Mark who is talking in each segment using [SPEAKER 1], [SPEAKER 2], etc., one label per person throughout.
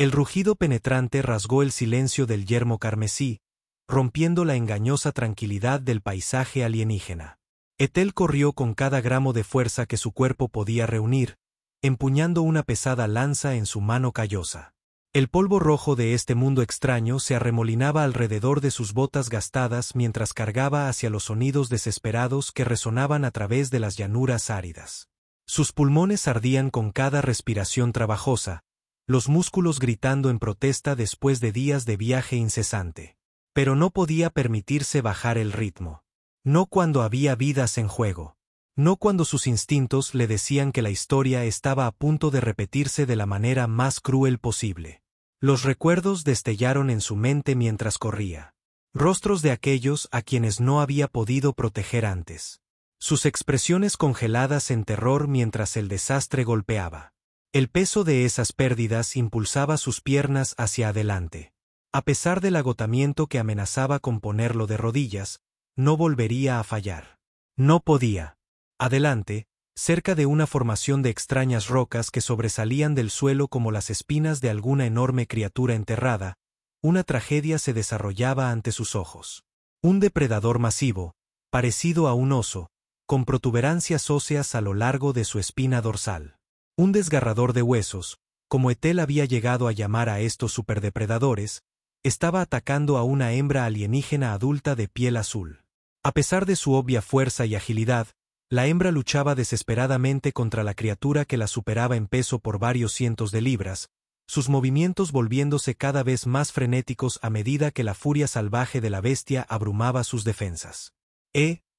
[SPEAKER 1] El rugido penetrante rasgó el silencio del yermo carmesí, rompiendo la engañosa tranquilidad del paisaje alienígena. Etel corrió con cada gramo de fuerza que su cuerpo podía reunir, empuñando una pesada lanza en su mano callosa. El polvo rojo de este mundo extraño se arremolinaba alrededor de sus botas gastadas mientras cargaba hacia los sonidos desesperados que resonaban a través de las llanuras áridas. Sus pulmones ardían con cada respiración trabajosa, los músculos gritando en protesta después de días de viaje incesante. Pero no podía permitirse bajar el ritmo. No cuando había vidas en juego. No cuando sus instintos le decían que la historia estaba a punto de repetirse de la manera más cruel posible. Los recuerdos destellaron en su mente mientras corría. Rostros de aquellos a quienes no había podido proteger antes. Sus expresiones congeladas en terror mientras el desastre golpeaba. El peso de esas pérdidas impulsaba sus piernas hacia adelante. A pesar del agotamiento que amenazaba con ponerlo de rodillas, no volvería a fallar. No podía. Adelante, cerca de una formación de extrañas rocas que sobresalían del suelo como las espinas de alguna enorme criatura enterrada, una tragedia se desarrollaba ante sus ojos. Un depredador masivo, parecido a un oso, con protuberancias óseas a lo largo de su espina dorsal. Un desgarrador de huesos, como Etel había llegado a llamar a estos superdepredadores, estaba atacando a una hembra alienígena adulta de piel azul. A pesar de su obvia fuerza y agilidad, la hembra luchaba desesperadamente contra la criatura que la superaba en peso por varios cientos de libras, sus movimientos volviéndose cada vez más frenéticos a medida que la furia salvaje de la bestia abrumaba sus defensas.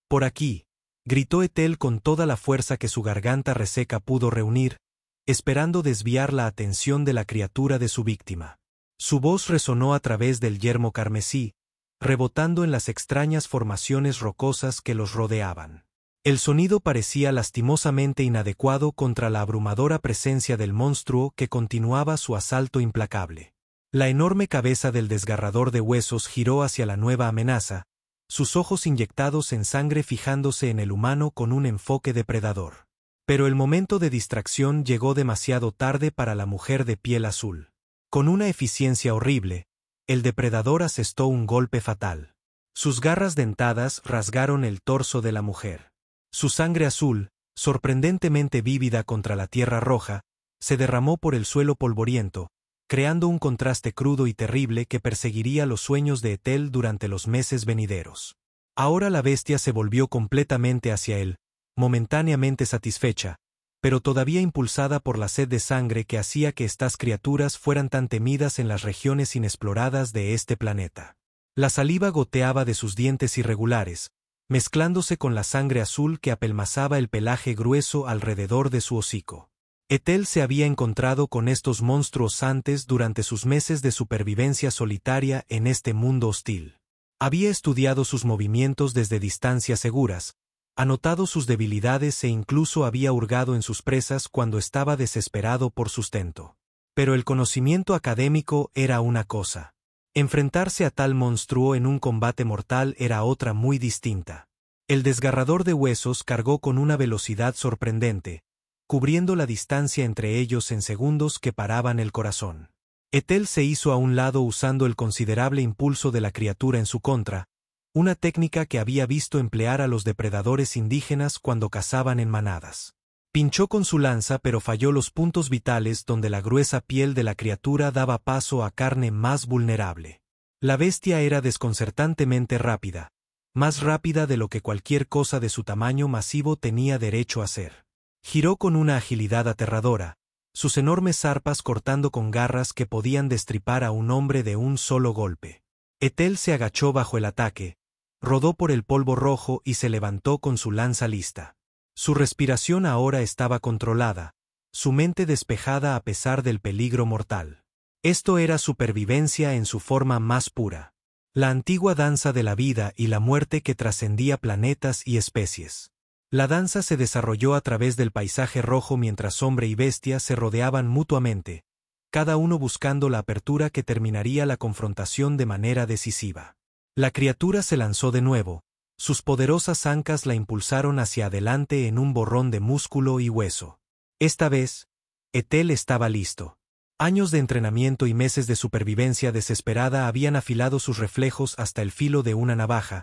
[SPEAKER 1] Por aquí, gritó Etel con toda la fuerza que su garganta reseca pudo reunir, esperando desviar la atención de la criatura de su víctima. Su voz resonó a través del yermo carmesí, rebotando en las extrañas formaciones rocosas que los rodeaban. El sonido parecía lastimosamente inadecuado contra la abrumadora presencia del monstruo que continuaba su asalto implacable. La enorme cabeza del desgarrador de huesos giró hacia la nueva amenaza, sus ojos inyectados en sangre fijándose en el humano con un enfoque depredador. Pero el momento de distracción llegó demasiado tarde para la mujer de piel azul. Con una eficiencia horrible, el depredador asestó un golpe fatal. Sus garras dentadas rasgaron el torso de la mujer. Su sangre azul, sorprendentemente vívida contra la tierra roja, se derramó por el suelo polvoriento, creando un contraste crudo y terrible que perseguiría los sueños de Etel durante los meses venideros. Ahora la bestia se volvió completamente hacia él, momentáneamente satisfecha, pero todavía impulsada por la sed de sangre que hacía que estas criaturas fueran tan temidas en las regiones inexploradas de este planeta. La saliva goteaba de sus dientes irregulares, mezclándose con la sangre azul que apelmazaba el pelaje grueso alrededor de su hocico. Etel se había encontrado con estos monstruos antes durante sus meses de supervivencia solitaria en este mundo hostil. Había estudiado sus movimientos desde distancias seguras, anotado sus debilidades e incluso había hurgado en sus presas cuando estaba desesperado por sustento. Pero el conocimiento académico era una cosa. Enfrentarse a tal monstruo en un combate mortal era otra muy distinta. El desgarrador de huesos cargó con una velocidad sorprendente, cubriendo la distancia entre ellos en segundos que paraban el corazón. Etel se hizo a un lado usando el considerable impulso de la criatura en su contra, una técnica que había visto emplear a los depredadores indígenas cuando cazaban en manadas. Pinchó con su lanza pero falló los puntos vitales donde la gruesa piel de la criatura daba paso a carne más vulnerable. La bestia era desconcertantemente rápida, más rápida de lo que cualquier cosa de su tamaño masivo tenía derecho a ser. Giró con una agilidad aterradora, sus enormes zarpas cortando con garras que podían destripar a un hombre de un solo golpe. Etel se agachó bajo el ataque, rodó por el polvo rojo y se levantó con su lanza lista. Su respiración ahora estaba controlada, su mente despejada a pesar del peligro mortal. Esto era supervivencia en su forma más pura. La antigua danza de la vida y la muerte que trascendía planetas y especies. La danza se desarrolló a través del paisaje rojo mientras hombre y bestia se rodeaban mutuamente, cada uno buscando la apertura que terminaría la confrontación de manera decisiva. La criatura se lanzó de nuevo, sus poderosas ancas la impulsaron hacia adelante en un borrón de músculo y hueso. Esta vez, Etel estaba listo. Años de entrenamiento y meses de supervivencia desesperada habían afilado sus reflejos hasta el filo de una navaja.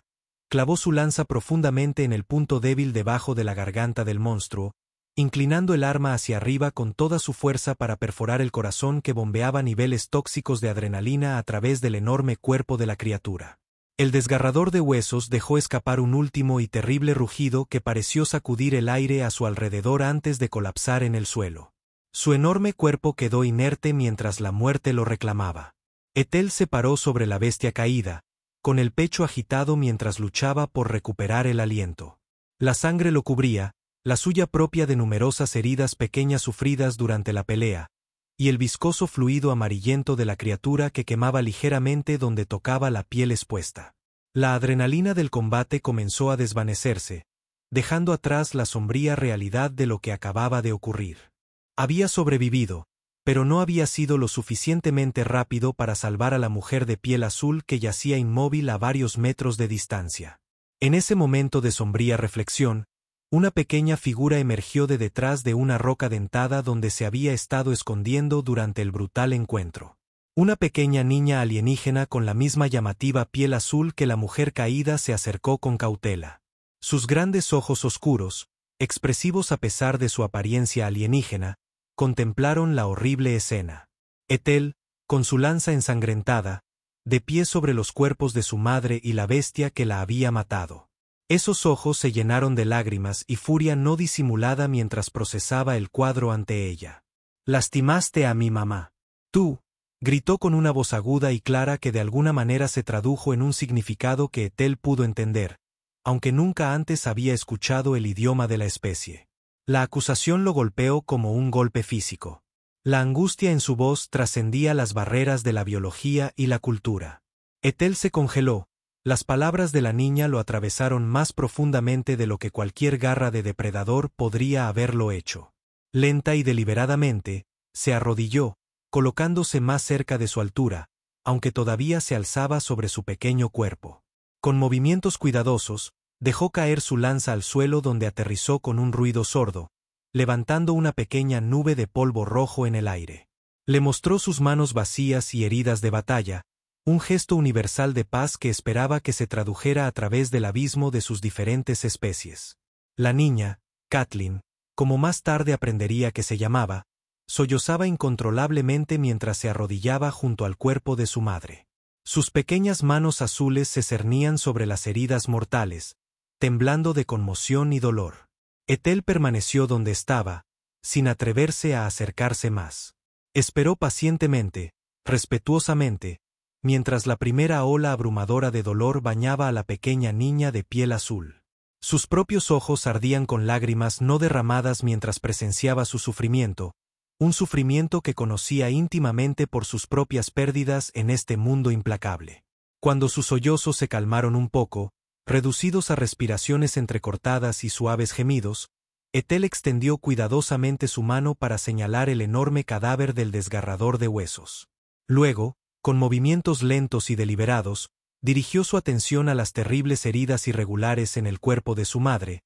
[SPEAKER 1] Clavó su lanza profundamente en el punto débil debajo de la garganta del monstruo, inclinando el arma hacia arriba con toda su fuerza para perforar el corazón que bombeaba niveles tóxicos de adrenalina a través del enorme cuerpo de la criatura. El desgarrador de huesos dejó escapar un último y terrible rugido que pareció sacudir el aire a su alrededor antes de colapsar en el suelo. Su enorme cuerpo quedó inerte mientras la muerte lo reclamaba. Ethel se paró sobre la bestia caída, con el pecho agitado mientras luchaba por recuperar el aliento. La sangre lo cubría, la suya propia de numerosas heridas pequeñas sufridas durante la pelea, y el viscoso fluido amarillento de la criatura que quemaba ligeramente donde tocaba la piel expuesta. La adrenalina del combate comenzó a desvanecerse, dejando atrás la sombría realidad de lo que acababa de ocurrir. Había sobrevivido, pero no había sido lo suficientemente rápido para salvar a la mujer de piel azul que yacía inmóvil a varios metros de distancia. En ese momento de sombría reflexión, una pequeña figura emergió de detrás de una roca dentada donde se había estado escondiendo durante el brutal encuentro. Una pequeña niña alienígena con la misma llamativa piel azul que la mujer caída se acercó con cautela. Sus grandes ojos oscuros, expresivos a pesar de su apariencia alienígena, contemplaron la horrible escena. Ethel, con su lanza ensangrentada, de pie sobre los cuerpos de su madre y la bestia que la había matado. Esos ojos se llenaron de lágrimas y furia no disimulada mientras procesaba el cuadro ante ella. «Lastimaste a mi mamá. Tú», gritó con una voz aguda y clara que de alguna manera se tradujo en un significado que Ethel pudo entender, aunque nunca antes había escuchado el idioma de la especie. La acusación lo golpeó como un golpe físico. La angustia en su voz trascendía las barreras de la biología y la cultura. Ethel se congeló. Las palabras de la niña lo atravesaron más profundamente de lo que cualquier garra de depredador podría haberlo hecho. Lenta y deliberadamente, se arrodilló, colocándose más cerca de su altura, aunque todavía se alzaba sobre su pequeño cuerpo. Con movimientos cuidadosos, dejó caer su lanza al suelo donde aterrizó con un ruido sordo, levantando una pequeña nube de polvo rojo en el aire. Le mostró sus manos vacías y heridas de batalla, un gesto universal de paz que esperaba que se tradujera a través del abismo de sus diferentes especies. La niña, Kathleen, como más tarde aprendería que se llamaba, sollozaba incontrolablemente mientras se arrodillaba junto al cuerpo de su madre. Sus pequeñas manos azules se cernían sobre las heridas mortales, temblando de conmoción y dolor. Ethel permaneció donde estaba, sin atreverse a acercarse más. Esperó pacientemente, respetuosamente, mientras la primera ola abrumadora de dolor bañaba a la pequeña niña de piel azul. Sus propios ojos ardían con lágrimas no derramadas mientras presenciaba su sufrimiento, un sufrimiento que conocía íntimamente por sus propias pérdidas en este mundo implacable. Cuando sus sollozos se calmaron un poco, reducidos a respiraciones entrecortadas y suaves gemidos, Ethel extendió cuidadosamente su mano para señalar el enorme cadáver del desgarrador de huesos. Luego, con movimientos lentos y deliberados, dirigió su atención a las terribles heridas irregulares en el cuerpo de su madre,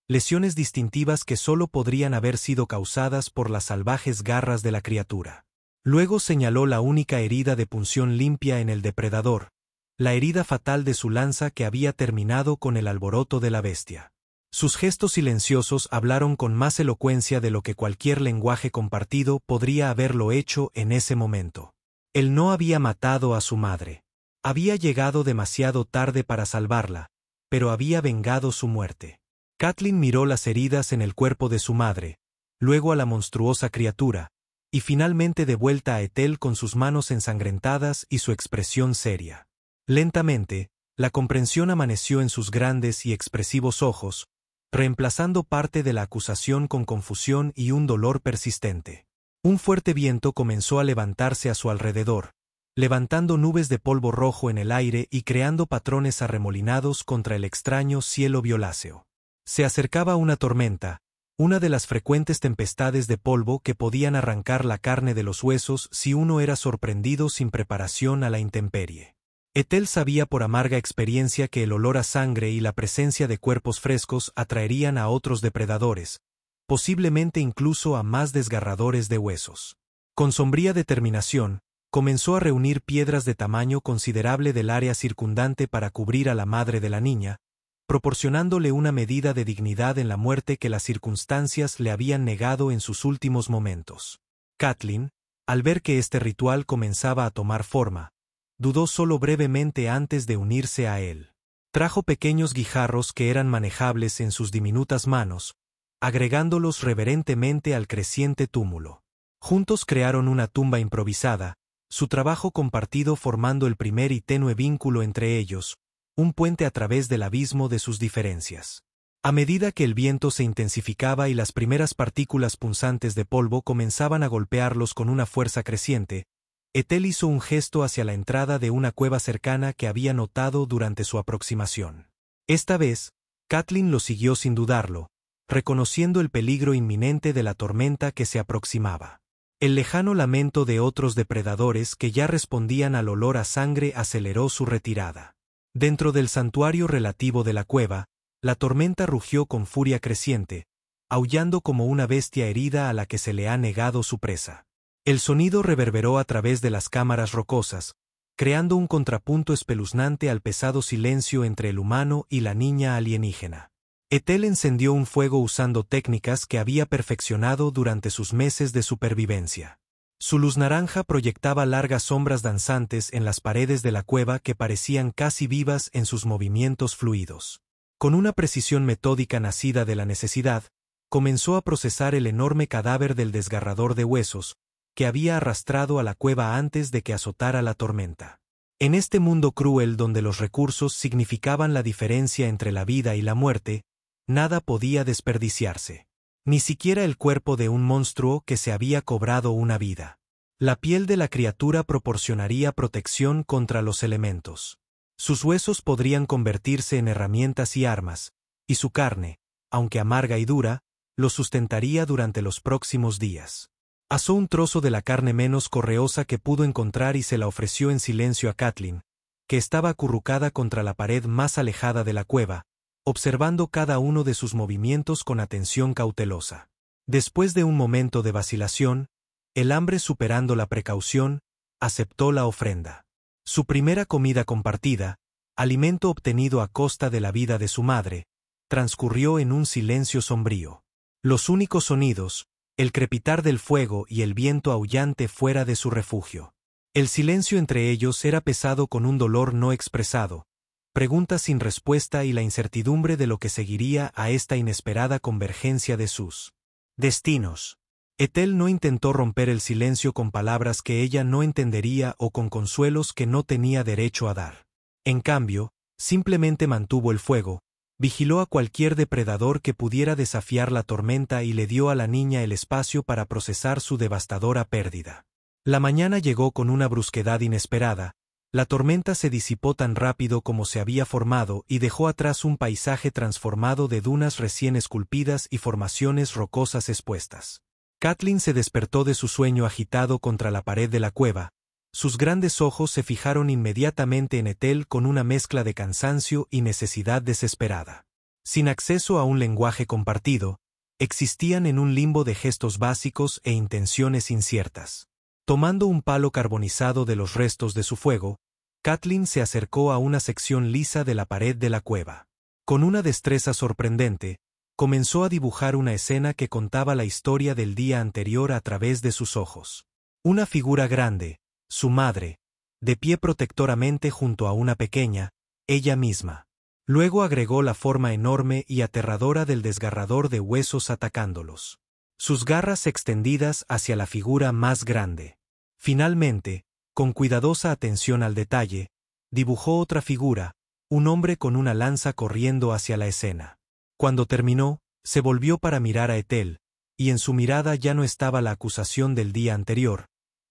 [SPEAKER 1] lesiones distintivas que solo podrían haber sido causadas por las salvajes garras de la criatura. Luego señaló la única herida de punción limpia en el depredador, la herida fatal de su lanza que había terminado con el alboroto de la bestia. Sus gestos silenciosos hablaron con más elocuencia de lo que cualquier lenguaje compartido podría haberlo hecho en ese momento. Él no había matado a su madre. Había llegado demasiado tarde para salvarla, pero había vengado su muerte. Kathleen miró las heridas en el cuerpo de su madre, luego a la monstruosa criatura, y finalmente de vuelta a Ethel con sus manos ensangrentadas y su expresión seria. Lentamente, la comprensión amaneció en sus grandes y expresivos ojos, reemplazando parte de la acusación con confusión y un dolor persistente. Un fuerte viento comenzó a levantarse a su alrededor, levantando nubes de polvo rojo en el aire y creando patrones arremolinados contra el extraño cielo violáceo. Se acercaba una tormenta, una de las frecuentes tempestades de polvo que podían arrancar la carne de los huesos si uno era sorprendido sin preparación a la intemperie. Ethel sabía por amarga experiencia que el olor a sangre y la presencia de cuerpos frescos atraerían a otros depredadores, posiblemente incluso a más desgarradores de huesos. Con sombría determinación, comenzó a reunir piedras de tamaño considerable del área circundante para cubrir a la madre de la niña, proporcionándole una medida de dignidad en la muerte que las circunstancias le habían negado en sus últimos momentos. Kathleen, al ver que este ritual comenzaba a tomar forma, dudó solo brevemente antes de unirse a él. Trajo pequeños guijarros que eran manejables en sus diminutas manos, agregándolos reverentemente al creciente túmulo. Juntos crearon una tumba improvisada, su trabajo compartido formando el primer y tenue vínculo entre ellos, un puente a través del abismo de sus diferencias. A medida que el viento se intensificaba y las primeras partículas punzantes de polvo comenzaban a golpearlos con una fuerza creciente, Ethel hizo un gesto hacia la entrada de una cueva cercana que había notado durante su aproximación. Esta vez, Kathleen lo siguió sin dudarlo, reconociendo el peligro inminente de la tormenta que se aproximaba. El lejano lamento de otros depredadores que ya respondían al olor a sangre aceleró su retirada. Dentro del santuario relativo de la cueva, la tormenta rugió con furia creciente, aullando como una bestia herida a la que se le ha negado su presa. El sonido reverberó a través de las cámaras rocosas, creando un contrapunto espeluznante al pesado silencio entre el humano y la niña alienígena. Ethel encendió un fuego usando técnicas que había perfeccionado durante sus meses de supervivencia. Su luz naranja proyectaba largas sombras danzantes en las paredes de la cueva que parecían casi vivas en sus movimientos fluidos. Con una precisión metódica nacida de la necesidad, comenzó a procesar el enorme cadáver del desgarrador de huesos, que había arrastrado a la cueva antes de que azotara la tormenta. En este mundo cruel donde los recursos significaban la diferencia entre la vida y la muerte, nada podía desperdiciarse. Ni siquiera el cuerpo de un monstruo que se había cobrado una vida. La piel de la criatura proporcionaría protección contra los elementos. Sus huesos podrían convertirse en herramientas y armas, y su carne, aunque amarga y dura, lo sustentaría durante los próximos días. Asó un trozo de la carne menos correosa que pudo encontrar y se la ofreció en silencio a Kathleen, que estaba acurrucada contra la pared más alejada de la cueva, observando cada uno de sus movimientos con atención cautelosa. Después de un momento de vacilación, el hambre superando la precaución, aceptó la ofrenda. Su primera comida compartida, alimento obtenido a costa de la vida de su madre, transcurrió en un silencio sombrío. Los únicos sonidos, el crepitar del fuego y el viento aullante fuera de su refugio. El silencio entre ellos era pesado con un dolor no expresado, preguntas sin respuesta y la incertidumbre de lo que seguiría a esta inesperada convergencia de sus destinos. Ethel no intentó romper el silencio con palabras que ella no entendería o con consuelos que no tenía derecho a dar. En cambio, simplemente mantuvo el fuego, vigiló a cualquier depredador que pudiera desafiar la tormenta y le dio a la niña el espacio para procesar su devastadora pérdida. La mañana llegó con una brusquedad inesperada. La tormenta se disipó tan rápido como se había formado y dejó atrás un paisaje transformado de dunas recién esculpidas y formaciones rocosas expuestas. Kathleen se despertó de su sueño agitado contra la pared de la cueva. Sus grandes ojos se fijaron inmediatamente en Ethel con una mezcla de cansancio y necesidad desesperada. Sin acceso a un lenguaje compartido, existían en un limbo de gestos básicos e intenciones inciertas. Tomando un palo carbonizado de los restos de su fuego, Kathleen se acercó a una sección lisa de la pared de la cueva. Con una destreza sorprendente, comenzó a dibujar una escena que contaba la historia del día anterior a través de sus ojos. Una figura grande, su madre, de pie protectoramente junto a una pequeña, ella misma. Luego agregó la forma enorme y aterradora del desgarrador de huesos atacándolos. Sus garras extendidas hacia la figura más grande. Finalmente, con cuidadosa atención al detalle, dibujó otra figura, un hombre con una lanza corriendo hacia la escena. Cuando terminó, se volvió para mirar a Ethel, y en su mirada ya no estaba la acusación del día anterior,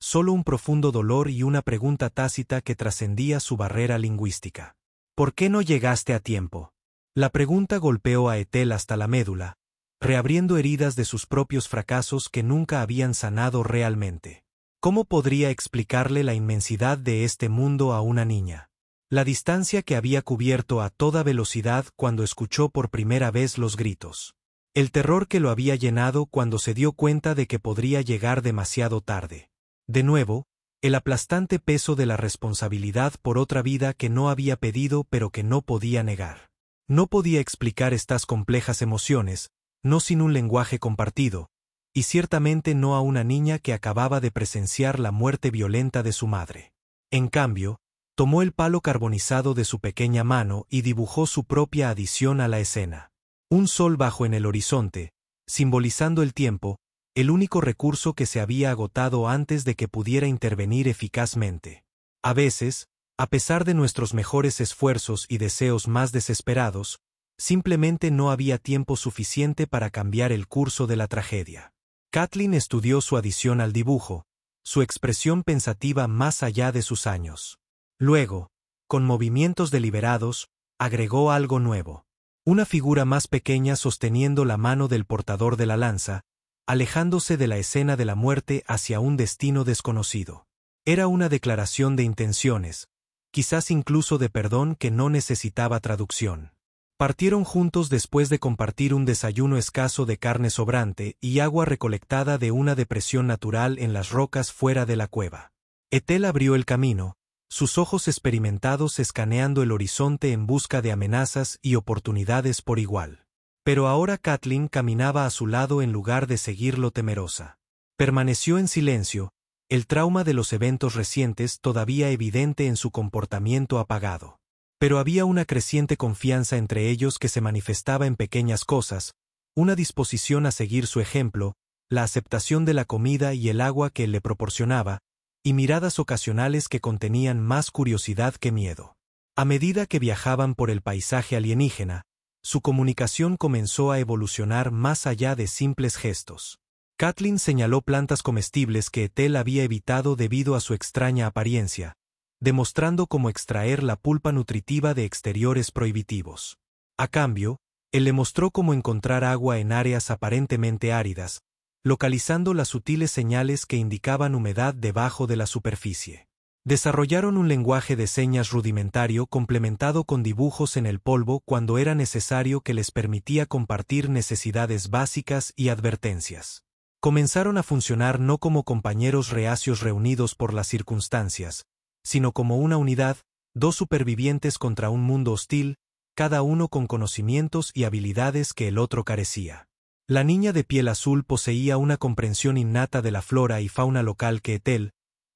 [SPEAKER 1] solo un profundo dolor y una pregunta tácita que trascendía su barrera lingüística. ¿Por qué no llegaste a tiempo? La pregunta golpeó a Ethel hasta la médula, reabriendo heridas de sus propios fracasos que nunca habían sanado realmente. ¿Cómo podría explicarle la inmensidad de este mundo a una niña? La distancia que había cubierto a toda velocidad cuando escuchó por primera vez los gritos. El terror que lo había llenado cuando se dio cuenta de que podría llegar demasiado tarde. De nuevo, el aplastante peso de la responsabilidad por otra vida que no había pedido pero que no podía negar. No podía explicar estas complejas emociones, no sin un lenguaje compartido, y ciertamente no a una niña que acababa de presenciar la muerte violenta de su madre. En cambio, tomó el palo carbonizado de su pequeña mano y dibujó su propia adición a la escena. Un sol bajo en el horizonte, simbolizando el tiempo, el único recurso que se había agotado antes de que pudiera intervenir eficazmente. A veces, a pesar de nuestros mejores esfuerzos y deseos más desesperados, simplemente no había tiempo suficiente para cambiar el curso de la tragedia. Kathleen estudió su adición al dibujo, su expresión pensativa más allá de sus años. Luego, con movimientos deliberados, agregó algo nuevo. Una figura más pequeña sosteniendo la mano del portador de la lanza, alejándose de la escena de la muerte hacia un destino desconocido. Era una declaración de intenciones, quizás incluso de perdón que no necesitaba traducción. Partieron juntos después de compartir un desayuno escaso de carne sobrante y agua recolectada de una depresión natural en las rocas fuera de la cueva. Ethel abrió el camino, sus ojos experimentados escaneando el horizonte en busca de amenazas y oportunidades por igual. Pero ahora Kathleen caminaba a su lado en lugar de seguirlo temerosa. Permaneció en silencio, el trauma de los eventos recientes todavía evidente en su comportamiento apagado. Pero había una creciente confianza entre ellos que se manifestaba en pequeñas cosas, una disposición a seguir su ejemplo, la aceptación de la comida y el agua que él le proporcionaba, y miradas ocasionales que contenían más curiosidad que miedo. A medida que viajaban por el paisaje alienígena, su comunicación comenzó a evolucionar más allá de simples gestos. Kathleen señaló plantas comestibles que Ethel había evitado debido a su extraña apariencia, demostrando cómo extraer la pulpa nutritiva de exteriores prohibitivos. A cambio, él le mostró cómo encontrar agua en áreas aparentemente áridas, localizando las sutiles señales que indicaban humedad debajo de la superficie. Desarrollaron un lenguaje de señas rudimentario complementado con dibujos en el polvo cuando era necesario que les permitía compartir necesidades básicas y advertencias. Comenzaron a funcionar no como compañeros reacios reunidos por las circunstancias, sino como una unidad, dos supervivientes contra un mundo hostil, cada uno con conocimientos y habilidades que el otro carecía. La niña de piel azul poseía una comprensión innata de la flora y fauna local que Ethel,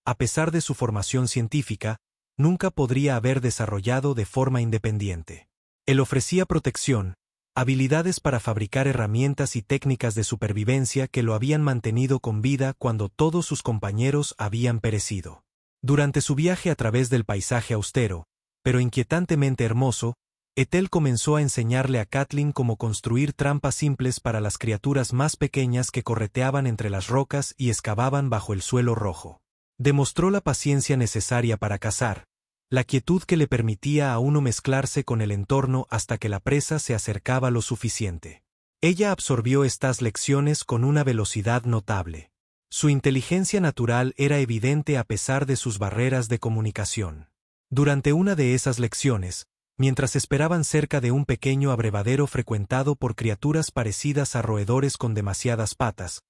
[SPEAKER 1] a pesar de su formación científica, nunca podría haber desarrollado de forma independiente. Él ofrecía protección, habilidades para fabricar herramientas y técnicas de supervivencia que lo habían mantenido con vida cuando todos sus compañeros habían perecido. Durante su viaje a través del paisaje austero, pero inquietantemente hermoso, Ethel comenzó a enseñarle a Kathleen cómo construir trampas simples para las criaturas más pequeñas que correteaban entre las rocas y excavaban bajo el suelo rojo. Demostró la paciencia necesaria para cazar, la quietud que le permitía a uno mezclarse con el entorno hasta que la presa se acercaba lo suficiente. Ella absorbió estas lecciones con una velocidad notable. Su inteligencia natural era evidente a pesar de sus barreras de comunicación. Durante una de esas lecciones, mientras esperaban cerca de un pequeño abrevadero frecuentado por criaturas parecidas a roedores con demasiadas patas,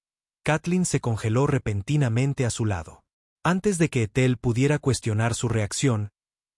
[SPEAKER 1] Kathleen se congeló repentinamente a su lado. Antes de que Ethel pudiera cuestionar su reacción,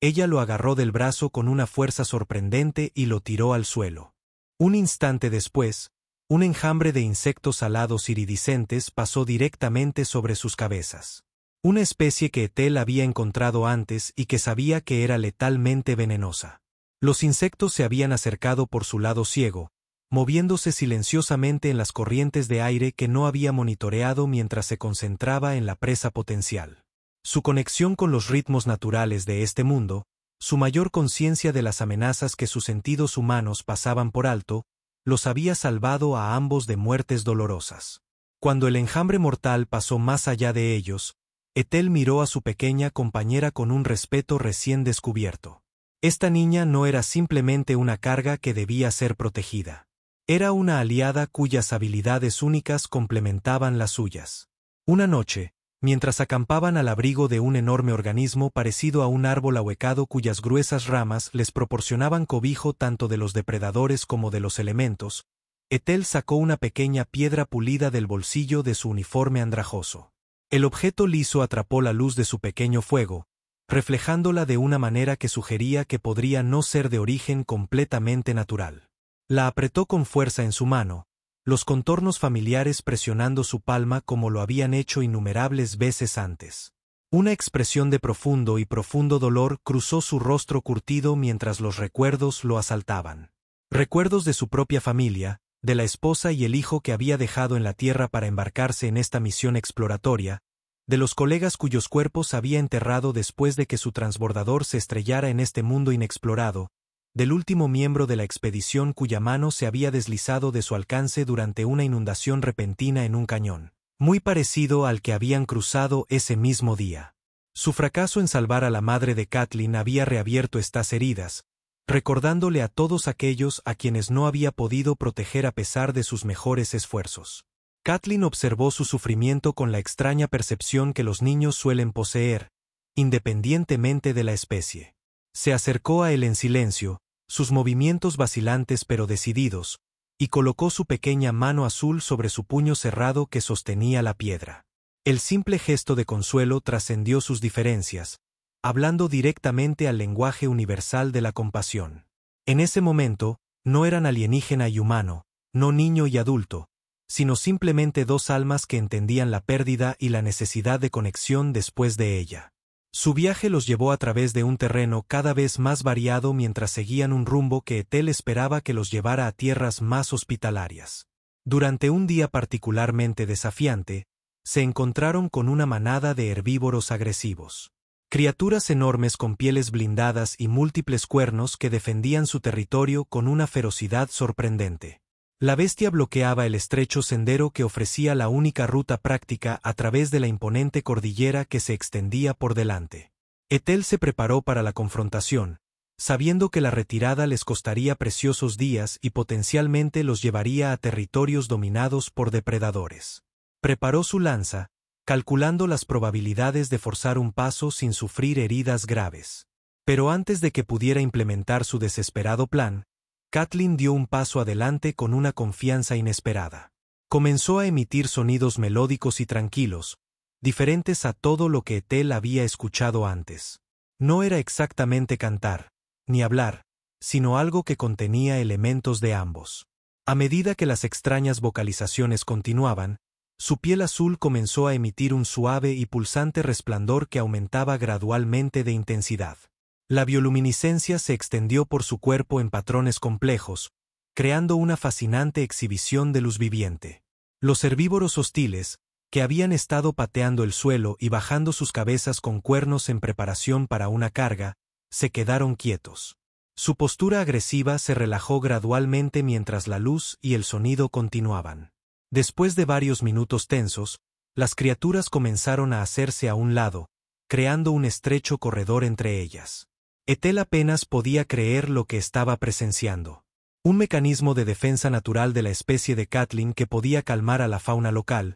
[SPEAKER 1] ella lo agarró del brazo con una fuerza sorprendente y lo tiró al suelo. Un instante después, un enjambre de insectos alados iridiscentes pasó directamente sobre sus cabezas. Una especie que Ethel había encontrado antes y que sabía que era letalmente venenosa. Los insectos se habían acercado por su lado ciego, moviéndose silenciosamente en las corrientes de aire que no había monitoreado mientras se concentraba en la presa potencial. Su conexión con los ritmos naturales de este mundo, su mayor conciencia de las amenazas que sus sentidos humanos pasaban por alto, los había salvado a ambos de muertes dolorosas. Cuando el enjambre mortal pasó más allá de ellos, Ethel miró a su pequeña compañera con un respeto recién descubierto. Esta niña no era simplemente una carga que debía ser protegida. Era una aliada cuyas habilidades únicas complementaban las suyas. Una noche, mientras acampaban al abrigo de un enorme organismo parecido a un árbol ahuecado cuyas gruesas ramas les proporcionaban cobijo tanto de los depredadores como de los elementos, Ethel sacó una pequeña piedra pulida del bolsillo de su uniforme andrajoso. El objeto liso atrapó la luz de su pequeño fuego, reflejándola de una manera que sugería que podría no ser de origen completamente natural. La apretó con fuerza en su mano, los contornos familiares presionando su palma como lo habían hecho innumerables veces antes. Una expresión de profundo dolor cruzó su rostro curtido mientras los recuerdos lo asaltaban. Recuerdos de su propia familia, de la esposa y el hijo que había dejado en la tierra para embarcarse en esta misión exploratoria, de los colegas cuyos cuerpos había enterrado después de que su transbordador se estrellara en este mundo inexplorado, del último miembro de la expedición cuya mano se había deslizado de su alcance durante una inundación repentina en un cañón, muy parecido al que habían cruzado ese mismo día. Su fracaso en salvar a la madre de Kathleen había reabierto estas heridas, recordándole a todos aquellos a quienes no había podido proteger a pesar de sus mejores esfuerzos. Kathleen observó su sufrimiento con la extraña percepción que los niños suelen poseer, independientemente de la especie. Se acercó a él en silencio, sus movimientos vacilantes pero decididos, y colocó su pequeña mano azul sobre su puño cerrado que sostenía la piedra. El simple gesto de consuelo trascendió sus diferencias, hablando directamente al lenguaje universal de la compasión. En ese momento, no eran alienígena y humano, no niño y adulto, sino simplemente dos almas que entendían la pérdida y la necesidad de conexión después de ella. Su viaje los llevó a través de un terreno cada vez más variado mientras seguían un rumbo que Ethel esperaba que los llevara a tierras más hospitalarias. Durante un día particularmente desafiante, se encontraron con una manada de herbívoros agresivos. Criaturas enormes con pieles blindadas y múltiples cuernos que defendían su territorio con una ferocidad sorprendente. La bestia bloqueaba el estrecho sendero que ofrecía la única ruta práctica a través de la imponente cordillera que se extendía por delante. Ethel se preparó para la confrontación, sabiendo que la retirada les costaría preciosos días y potencialmente los llevaría a territorios dominados por depredadores. Preparó su lanza, calculando las probabilidades de forzar un paso sin sufrir heridas graves. Pero antes de que pudiera implementar su desesperado plan, Kathleen dio un paso adelante con una confianza inesperada. Comenzó a emitir sonidos melódicos y tranquilos, diferentes a todo lo que Ethel había escuchado antes. No era exactamente cantar, ni hablar, sino algo que contenía elementos de ambos. A medida que las extrañas vocalizaciones continuaban, su piel azul comenzó a emitir un suave y pulsante resplandor que aumentaba gradualmente de intensidad. La bioluminiscencia se extendió por su cuerpo en patrones complejos, creando una fascinante exhibición de luz viviente. Los herbívoros hostiles, que habían estado pateando el suelo y bajando sus cabezas con cuernos en preparación para una carga, se quedaron quietos. Su postura agresiva se relajó gradualmente mientras la luz y el sonido continuaban. Después de varios minutos tensos, las criaturas comenzaron a hacerse a un lado, creando un estrecho corredor entre ellas. Ethel apenas podía creer lo que estaba presenciando. Un mecanismo de defensa natural de la especie de Kathleen que podía calmar a la fauna local,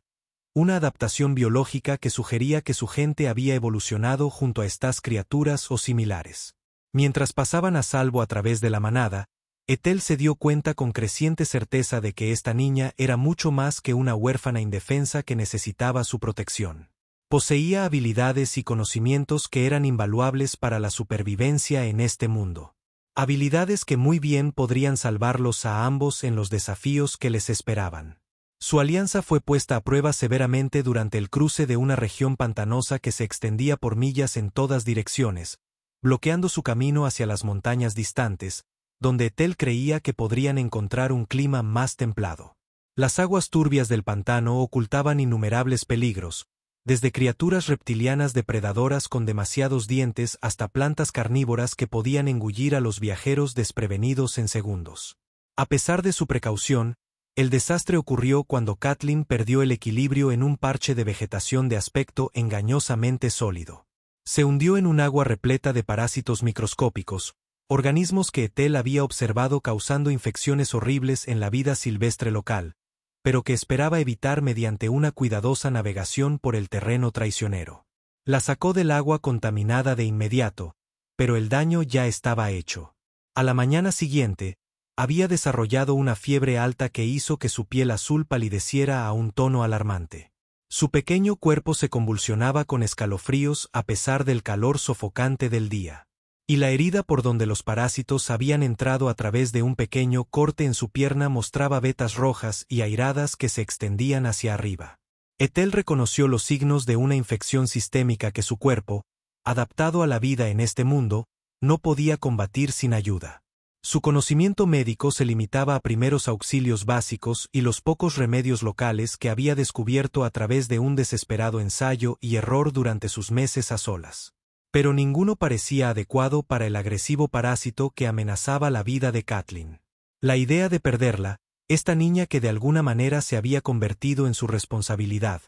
[SPEAKER 1] una adaptación biológica que sugería que su gente había evolucionado junto a estas criaturas o similares. Mientras pasaban a salvo a través de la manada, Ethel se dio cuenta con creciente certeza de que esta niña era mucho más que una huérfana indefensa que necesitaba su protección. Poseía habilidades y conocimientos que eran invaluables para la supervivencia en este mundo. Habilidades que muy bien podrían salvarlos a ambos en los desafíos que les esperaban. Su alianza fue puesta a prueba severamente durante el cruce de una región pantanosa que se extendía por millas en todas direcciones, bloqueando su camino hacia las montañas distantes, donde Ethel creía que podrían encontrar un clima más templado. Las aguas turbias del pantano ocultaban innumerables peligros, desde criaturas reptilianas depredadoras con demasiados dientes hasta plantas carnívoras que podían engullir a los viajeros desprevenidos en segundos. A pesar de su precaución, el desastre ocurrió cuando Kathleen perdió el equilibrio en un parche de vegetación de aspecto engañosamente sólido. Se hundió en un agua repleta de parásitos microscópicos, organismos que Ethel había observado causando infecciones horribles en la vida silvestre local, pero que esperaba evitar mediante una cuidadosa navegación por el terreno traicionero. La sacó del agua contaminada de inmediato, pero el daño ya estaba hecho. A la mañana siguiente, había desarrollado una fiebre alta que hizo que su piel azul palideciera a un tono alarmante. Su pequeño cuerpo se convulsionaba con escalofríos a pesar del calor sofocante del día. Y la herida por donde los parásitos habían entrado a través de un pequeño corte en su pierna mostraba vetas rojas y airadas que se extendían hacia arriba. Ethel reconoció los signos de una infección sistémica que su cuerpo, adaptado a la vida en este mundo, no podía combatir sin ayuda. Su conocimiento médico se limitaba a primeros auxilios básicos y los pocos remedios locales que había descubierto a través de un desesperado ensayo y error durante sus meses a solas. Pero ninguno parecía adecuado para el agresivo parásito que amenazaba la vida de Kathleen. La idea de perderla, esta niña que de alguna manera se había convertido en su responsabilidad,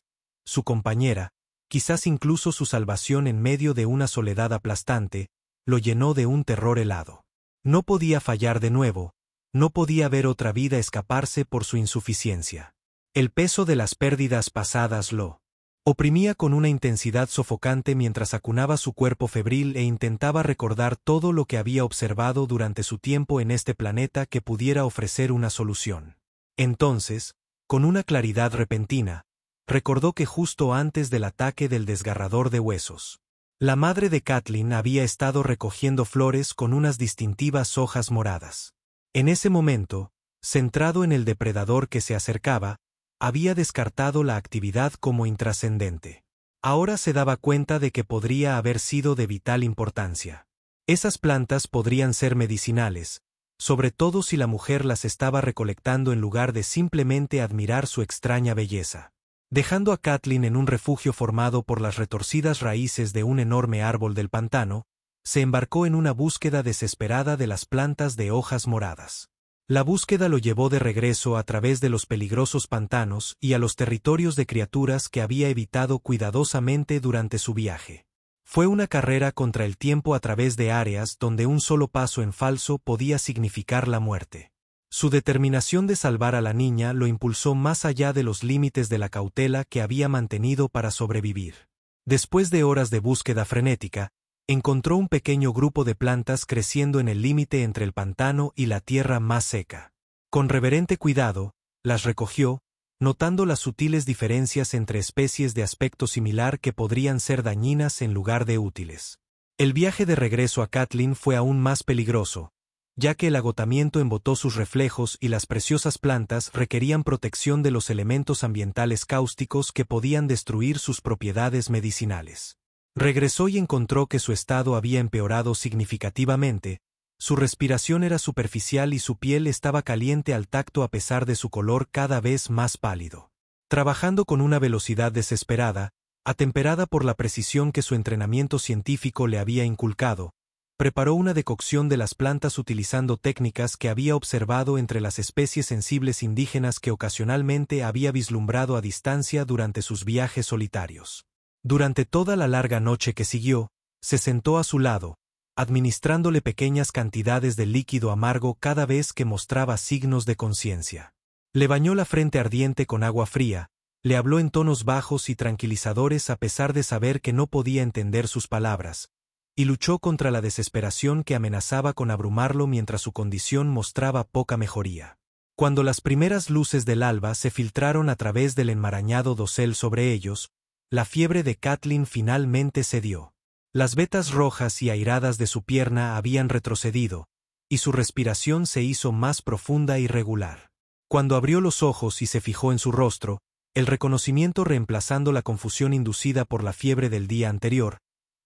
[SPEAKER 1] su compañera, quizás incluso su salvación en medio de una soledad aplastante, lo llenó de un terror helado. No podía fallar de nuevo, no podía ver otra vida escaparse por su insuficiencia. El peso de las pérdidas pasadas lo oprimía con una intensidad sofocante mientras acunaba su cuerpo febril e intentaba recordar todo lo que había observado durante su tiempo en este planeta que pudiera ofrecer una solución. Entonces, con una claridad repentina, recordó que justo antes del ataque del desgarrador de huesos, la madre de Kathleen había estado recogiendo flores con unas distintivas hojas moradas. En ese momento, centrado en el depredador que se acercaba, había descartado la actividad como intrascendente. Ahora se daba cuenta de que podría haber sido de vital importancia. Esas plantas podrían ser medicinales, sobre todo si la mujer las estaba recolectando en lugar de simplemente admirar su extraña belleza. Dejando a Kathleen en un refugio formado por las retorcidas raíces de un enorme árbol del pantano, se embarcó en una búsqueda desesperada de las plantas de hojas moradas. La búsqueda lo llevó de regreso a través de los peligrosos pantanos y a los territorios de criaturas que había evitado cuidadosamente durante su viaje. Fue una carrera contra el tiempo a través de áreas donde un solo paso en falso podía significar la muerte. Su determinación de salvar a la niña lo impulsó más allá de los límites de la cautela que había mantenido para sobrevivir. Después de horas de búsqueda frenética, encontró un pequeño grupo de plantas creciendo en el límite entre el pantano y la tierra más seca. Con reverente cuidado, las recogió, notando las sutiles diferencias entre especies de aspecto similar que podrían ser dañinas en lugar de útiles. El viaje de regreso a Kathleen fue aún más peligroso, ya que el agotamiento embotó sus reflejos y las preciosas plantas requerían protección de los elementos ambientales cáusticos que podían destruir sus propiedades medicinales. Regresó y encontró que su estado había empeorado significativamente, su respiración era superficial y su piel estaba caliente al tacto a pesar de su color cada vez más pálido. Trabajando con una velocidad desesperada, atemperada por la precisión que su entrenamiento científico le había inculcado, preparó una decocción de las plantas utilizando técnicas que había observado entre las especies sensibles indígenas que ocasionalmente había vislumbrado a distancia durante sus viajes solitarios. Durante toda la larga noche que siguió, se sentó a su lado, administrándole pequeñas cantidades de líquido amargo cada vez que mostraba signos de conciencia. Le bañó la frente ardiente con agua fría, le habló en tonos bajos y tranquilizadores a pesar de saber que no podía entender sus palabras, y luchó contra la desesperación que amenazaba con abrumarlo mientras su condición mostraba poca mejoría. Cuando las primeras luces del alba se filtraron a través del enmarañado dosel sobre ellos, la fiebre de Kathleen finalmente cedió. Las vetas rojas y airadas de su pierna habían retrocedido, y su respiración se hizo más profunda y regular. Cuando abrió los ojos y se fijó en su rostro, el reconocimiento reemplazando la confusión inducida por la fiebre del día anterior,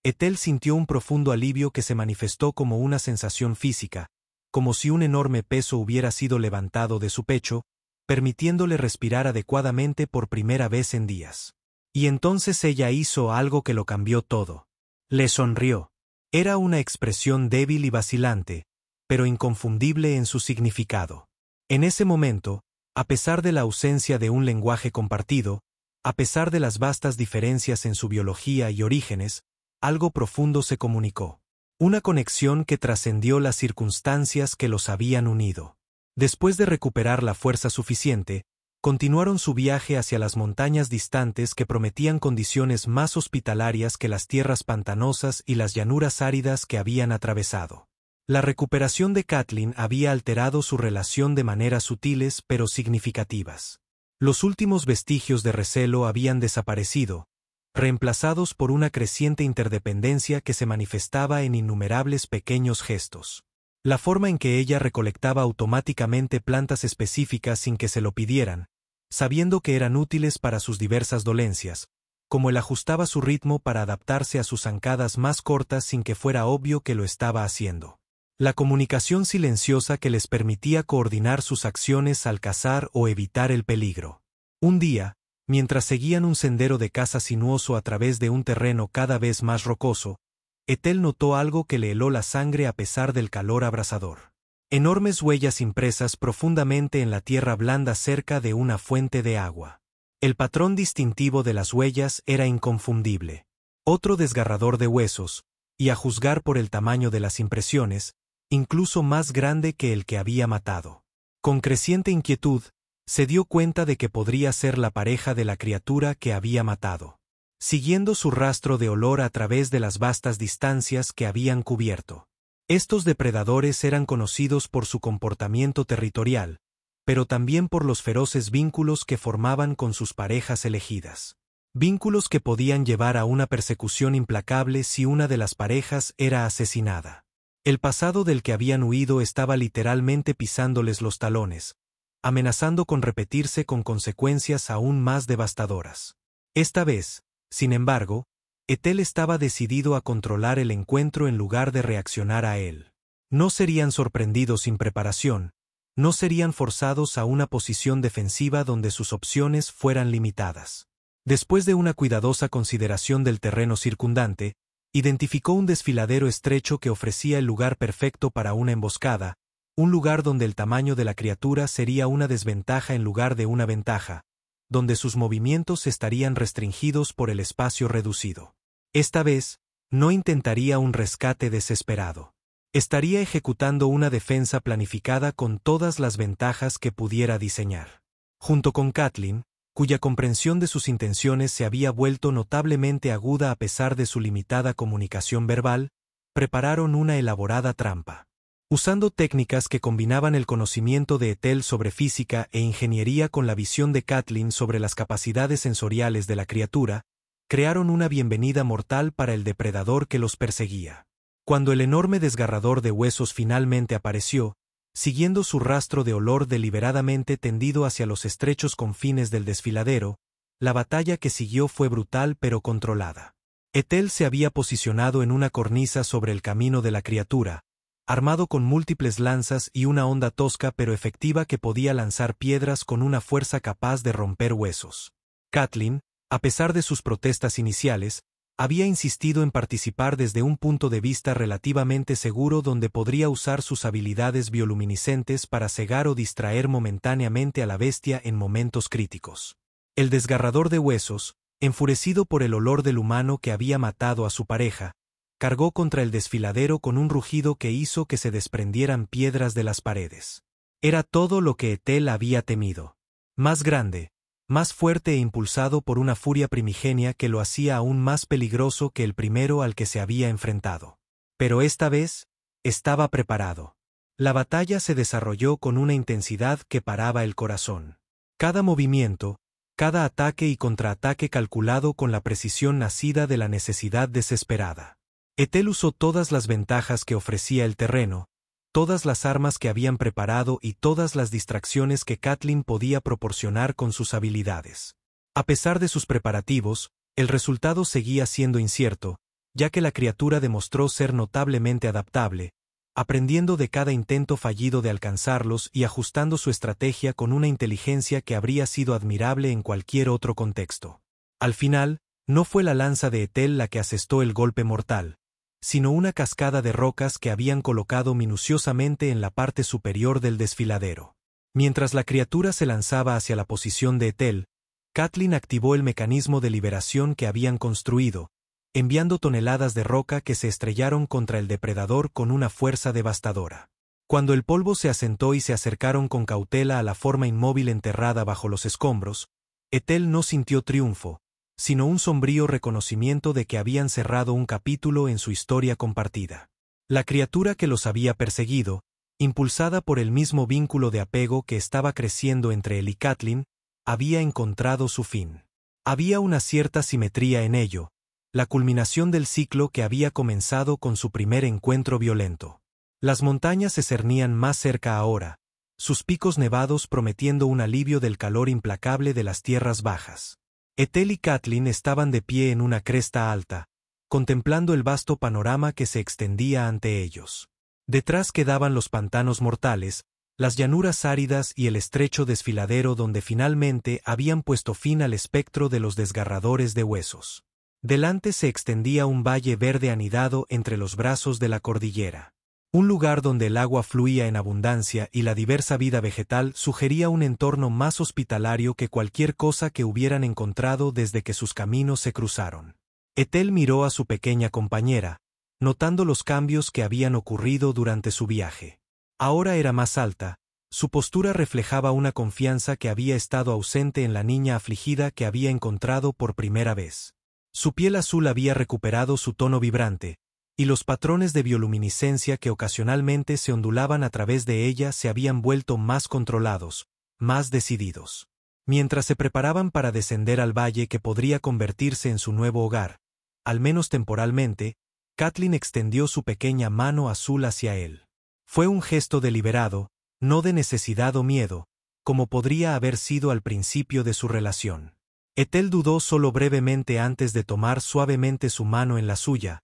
[SPEAKER 1] Ethel sintió un profundo alivio que se manifestó como una sensación física, como si un enorme peso hubiera sido levantado de su pecho, permitiéndole respirar adecuadamente por primera vez en días. Y entonces ella hizo algo que lo cambió todo. Le sonrió. Era una expresión débil y vacilante, pero inconfundible en su significado. En ese momento, a pesar de la ausencia de un lenguaje compartido, a pesar de las vastas diferencias en su biología y orígenes, algo profundo se comunicó. Una conexión que trascendió las circunstancias que los habían unido. Después de recuperar la fuerza suficiente, continuaron su viaje hacia las montañas distantes que prometían condiciones más hospitalarias que las tierras pantanosas y las llanuras áridas que habían atravesado. La recuperación de Kathleen había alterado su relación de maneras sutiles pero significativas. Los últimos vestigios de recelo habían desaparecido, reemplazados por una creciente interdependencia que se manifestaba en innumerables pequeños gestos. La forma en que ella recolectaba automáticamente plantas específicas sin que se lo pidieran, sabiendo que eran útiles para sus diversas dolencias, como él ajustaba su ritmo para adaptarse a sus zancadas más cortas sin que fuera obvio que lo estaba haciendo. La comunicación silenciosa que les permitía coordinar sus acciones al cazar o evitar el peligro. Un día, mientras seguían un sendero de caza sinuoso a través de un terreno cada vez más rocoso, Ethel notó algo que le heló la sangre a pesar del calor abrasador. Enormes huellas impresas profundamente en la tierra blanda cerca de una fuente de agua. El patrón distintivo de las huellas era inconfundible. Otro desgarrador de huesos, y a juzgar por el tamaño de las impresiones, incluso más grande que el que había matado. Con creciente inquietud, se dio cuenta de que podría ser la pareja de la criatura que había matado. Siguiendo su rastro de olor a través de las vastas distancias que habían cubierto. Estos depredadores eran conocidos por su comportamiento territorial, pero también por los feroces vínculos que formaban con sus parejas elegidas. Vínculos que podían llevar a una persecución implacable si una de las parejas era asesinada. El pasado del que habían huido estaba literalmente pisándoles los talones, amenazando con repetirse con consecuencias aún más devastadoras. Esta vez, sin embargo, Ethel estaba decidido a controlar el encuentro en lugar de reaccionar a él. No serían sorprendidos sin preparación, no serían forzados a una posición defensiva donde sus opciones fueran limitadas. Después de una cuidadosa consideración del terreno circundante, identificó un desfiladero estrecho que ofrecía el lugar perfecto para una emboscada, un lugar donde el tamaño de la criatura sería una desventaja en lugar de una ventaja, donde sus movimientos estarían restringidos por el espacio reducido. Esta vez, no intentaría un rescate desesperado. Estaría ejecutando una defensa planificada con todas las ventajas que pudiera diseñar. Junto con Kathleen, cuya comprensión de sus intenciones se había vuelto notablemente aguda a pesar de su limitada comunicación verbal, prepararon una elaborada trampa. Usando técnicas que combinaban el conocimiento de Ethel sobre física e ingeniería con la visión de Kathleen sobre las capacidades sensoriales de la criatura, crearon una bienvenida mortal para el depredador que los perseguía. Cuando el enorme desgarrador de huesos finalmente apareció, siguiendo su rastro de olor deliberadamente tendido hacia los estrechos confines del desfiladero, la batalla que siguió fue brutal pero controlada. Ethel se había posicionado en una cornisa sobre el camino de la criatura, armado con múltiples lanzas y una honda tosca pero efectiva que podía lanzar piedras con una fuerza capaz de romper huesos. Kathleen, a pesar de sus protestas iniciales, había insistido en participar desde un punto de vista relativamente seguro donde podría usar sus habilidades bioluminiscentes para cegar o distraer momentáneamente a la bestia en momentos críticos. El desgarrador de huesos, enfurecido por el olor del humano que había matado a su pareja, cargó contra el desfiladero con un rugido que hizo que se desprendieran piedras de las paredes. Era todo lo que Ethel había temido. Más grande, más fuerte e impulsado por una furia primigenia que lo hacía aún más peligroso que el primero al que se había enfrentado. Pero esta vez, estaba preparado. La batalla se desarrolló con una intensidad que paraba el corazón. Cada movimiento, cada ataque y contraataque calculado con la precisión nacida de la necesidad desesperada. Ethel usó todas las ventajas que ofrecía el terreno, todas las armas que habían preparado y todas las distracciones que Kathleen podía proporcionar con sus habilidades. A pesar de sus preparativos, el resultado seguía siendo incierto, ya que la criatura demostró ser notablemente adaptable, aprendiendo de cada intento fallido de alcanzarlos y ajustando su estrategia con una inteligencia que habría sido admirable en cualquier otro contexto. Al final, no fue la lanza de Ethel la que asestó el golpe mortal, sino una cascada de rocas que habían colocado minuciosamente en la parte superior del desfiladero. Mientras la criatura se lanzaba hacia la posición de Ethel, Kathleen activó el mecanismo de liberación que habían construido, enviando toneladas de roca que se estrellaron contra el depredador con una fuerza devastadora. Cuando el polvo se asentó y se acercaron con cautela a la forma inmóvil enterrada bajo los escombros, Ethel no sintió triunfo, sino un sombrío reconocimiento de que habían cerrado un capítulo en su historia compartida. La criatura que los había perseguido, impulsada por el mismo vínculo de apego que estaba creciendo entre él y Kathleen, había encontrado su fin. Había una cierta simetría en ello, la culminación del ciclo que había comenzado con su primer encuentro violento. Las montañas se cernían más cerca ahora, sus picos nevados prometiendo un alivio del calor implacable de las tierras bajas. Ethel y Kathleen estaban de pie en una cresta alta, contemplando el vasto panorama que se extendía ante ellos. Detrás quedaban los pantanos mortales, las llanuras áridas y el estrecho desfiladero donde finalmente habían puesto fin al espectro de los desgarradores de huesos. Delante se extendía un valle verde anidado entre los brazos de la cordillera. Un lugar donde el agua fluía en abundancia y la diversa vida vegetal sugería un entorno más hospitalario que cualquier cosa que hubieran encontrado desde que sus caminos se cruzaron. Ethel miró a su pequeña compañera, notando los cambios que habían ocurrido durante su viaje. Ahora era más alta, su postura reflejaba una confianza que había estado ausente en la niña afligida que había encontrado por primera vez. Su piel azul había recuperado su tono vibrante, y los patrones de bioluminiscencia que ocasionalmente se ondulaban a través de ella se habían vuelto más controlados, más decididos. Mientras se preparaban para descender al valle que podría convertirse en su nuevo hogar, al menos temporalmente, Kathleen extendió su pequeña mano azul hacia él. Fue un gesto deliberado, no de necesidad o miedo, como podría haber sido al principio de su relación. Ethel dudó solo brevemente antes de tomar suavemente su mano en la suya,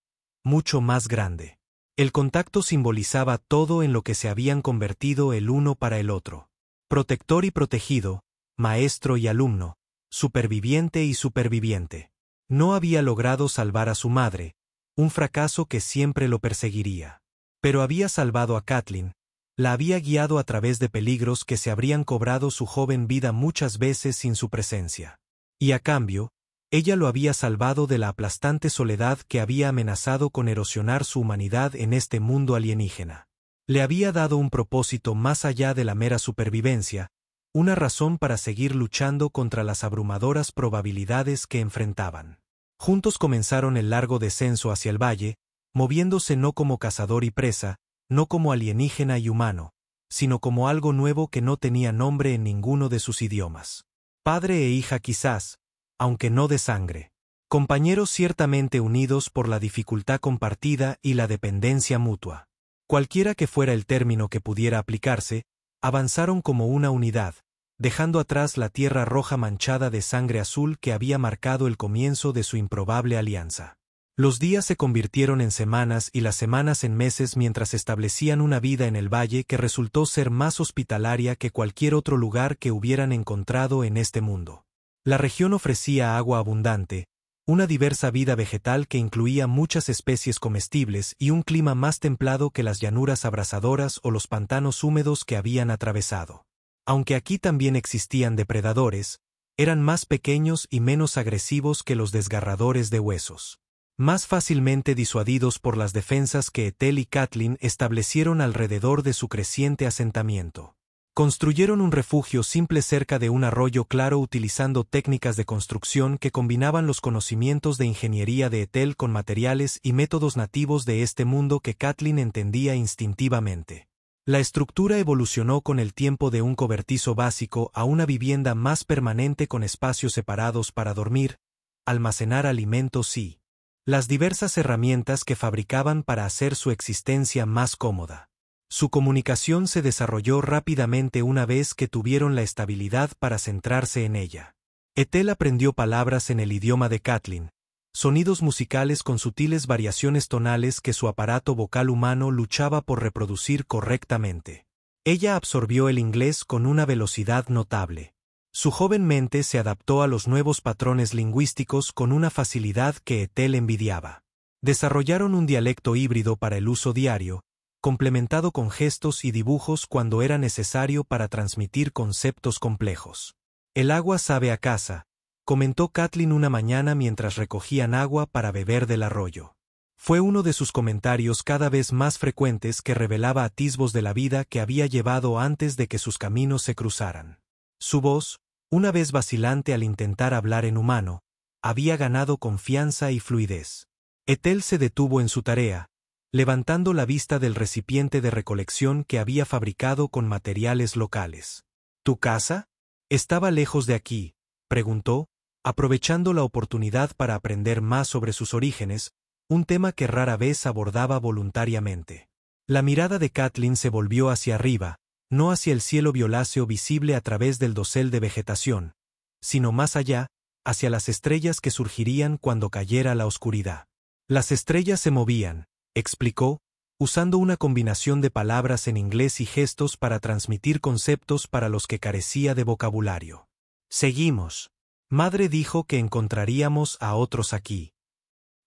[SPEAKER 1] mucho más grande. El contacto simbolizaba todo en lo que se habían convertido el uno para el otro. Protector y protegido, maestro y alumno, superviviente y superviviente. No había logrado salvar a su madre, un fracaso que siempre lo perseguiría. Pero había salvado a Kathleen, la había guiado a través de peligros que se habrían cobrado su joven vida muchas veces sin su presencia. Y a cambio, ella lo había salvado de la aplastante soledad que había amenazado con erosionar su humanidad en este mundo alienígena. Le había dado un propósito más allá de la mera supervivencia, una razón para seguir luchando contra las abrumadoras probabilidades que enfrentaban. Juntos comenzaron el largo descenso hacia el valle, moviéndose no como cazador y presa, no como alienígena y humano, sino como algo nuevo que no tenía nombre en ninguno de sus idiomas. Padre e hija quizás, aunque no de sangre. Compañeros ciertamente unidos por la dificultad compartida y la dependencia mutua. Cualquiera que fuera el término que pudiera aplicarse, avanzaron como una unidad, dejando atrás la tierra roja manchada de sangre azul que había marcado el comienzo de su improbable alianza. Los días se convirtieron en semanas y las semanas en meses mientras establecían una vida en el valle que resultó ser más hospitalaria que cualquier otro lugar que hubieran encontrado en este mundo. La región ofrecía agua abundante, una diversa vida vegetal que incluía muchas especies comestibles y un clima más templado que las llanuras abrasadoras o los pantanos húmedos que habían atravesado. Aunque aquí también existían depredadores, eran más pequeños y menos agresivos que los desgarradores de huesos. Más fácilmente disuadidos por las defensas que Ethel y Kathleen establecieron alrededor de su creciente asentamiento. Construyeron un refugio simple cerca de un arroyo claro utilizando técnicas de construcción que combinaban los conocimientos de ingeniería de Ethel con materiales y métodos nativos de este mundo que Kathleen entendía instintivamente. La estructura evolucionó con el tiempo de un cobertizo básico a una vivienda más permanente con espacios separados para dormir, almacenar alimentos y las diversas herramientas que fabricaban para hacer su existencia más cómoda. Su comunicación se desarrolló rápidamente una vez que tuvieron la estabilidad para centrarse en ella. Ethel aprendió palabras en el idioma de Kathleen, sonidos musicales con sutiles variaciones tonales que su aparato vocal humano luchaba por reproducir correctamente. Ella absorbió el inglés con una velocidad notable. Su joven mente se adaptó a los nuevos patrones lingüísticos con una facilidad que Ethel envidiaba. Desarrollaron un dialecto híbrido para el uso diario, complementado con gestos y dibujos cuando era necesario para transmitir conceptos complejos. El agua sabe a casa, comentó Kathleen una mañana mientras recogían agua para beber del arroyo. Fue uno de sus comentarios cada vez más frecuentes que revelaba atisbos de la vida que había llevado antes de que sus caminos se cruzaran. Su voz, una vez vacilante al intentar hablar en humano, había ganado confianza y fluidez. Ethel se detuvo en su tarea, levantando la vista del recipiente de recolección que había fabricado con materiales locales. ¿Tu casa? ¿Estaba lejos de aquí?, preguntó, aprovechando la oportunidad para aprender más sobre sus orígenes, un tema que rara vez abordaba voluntariamente. La mirada de Kathleen se volvió hacia arriba, no hacia el cielo violáceo visible a través del dosel de vegetación, sino más allá, hacia las estrellas que surgirían cuando cayera la oscuridad. Las estrellas se movían, explicó, usando una combinación de palabras en inglés y gestos para transmitir conceptos para los que carecía de vocabulario. Seguimos. Madre dijo que encontraríamos a otros aquí.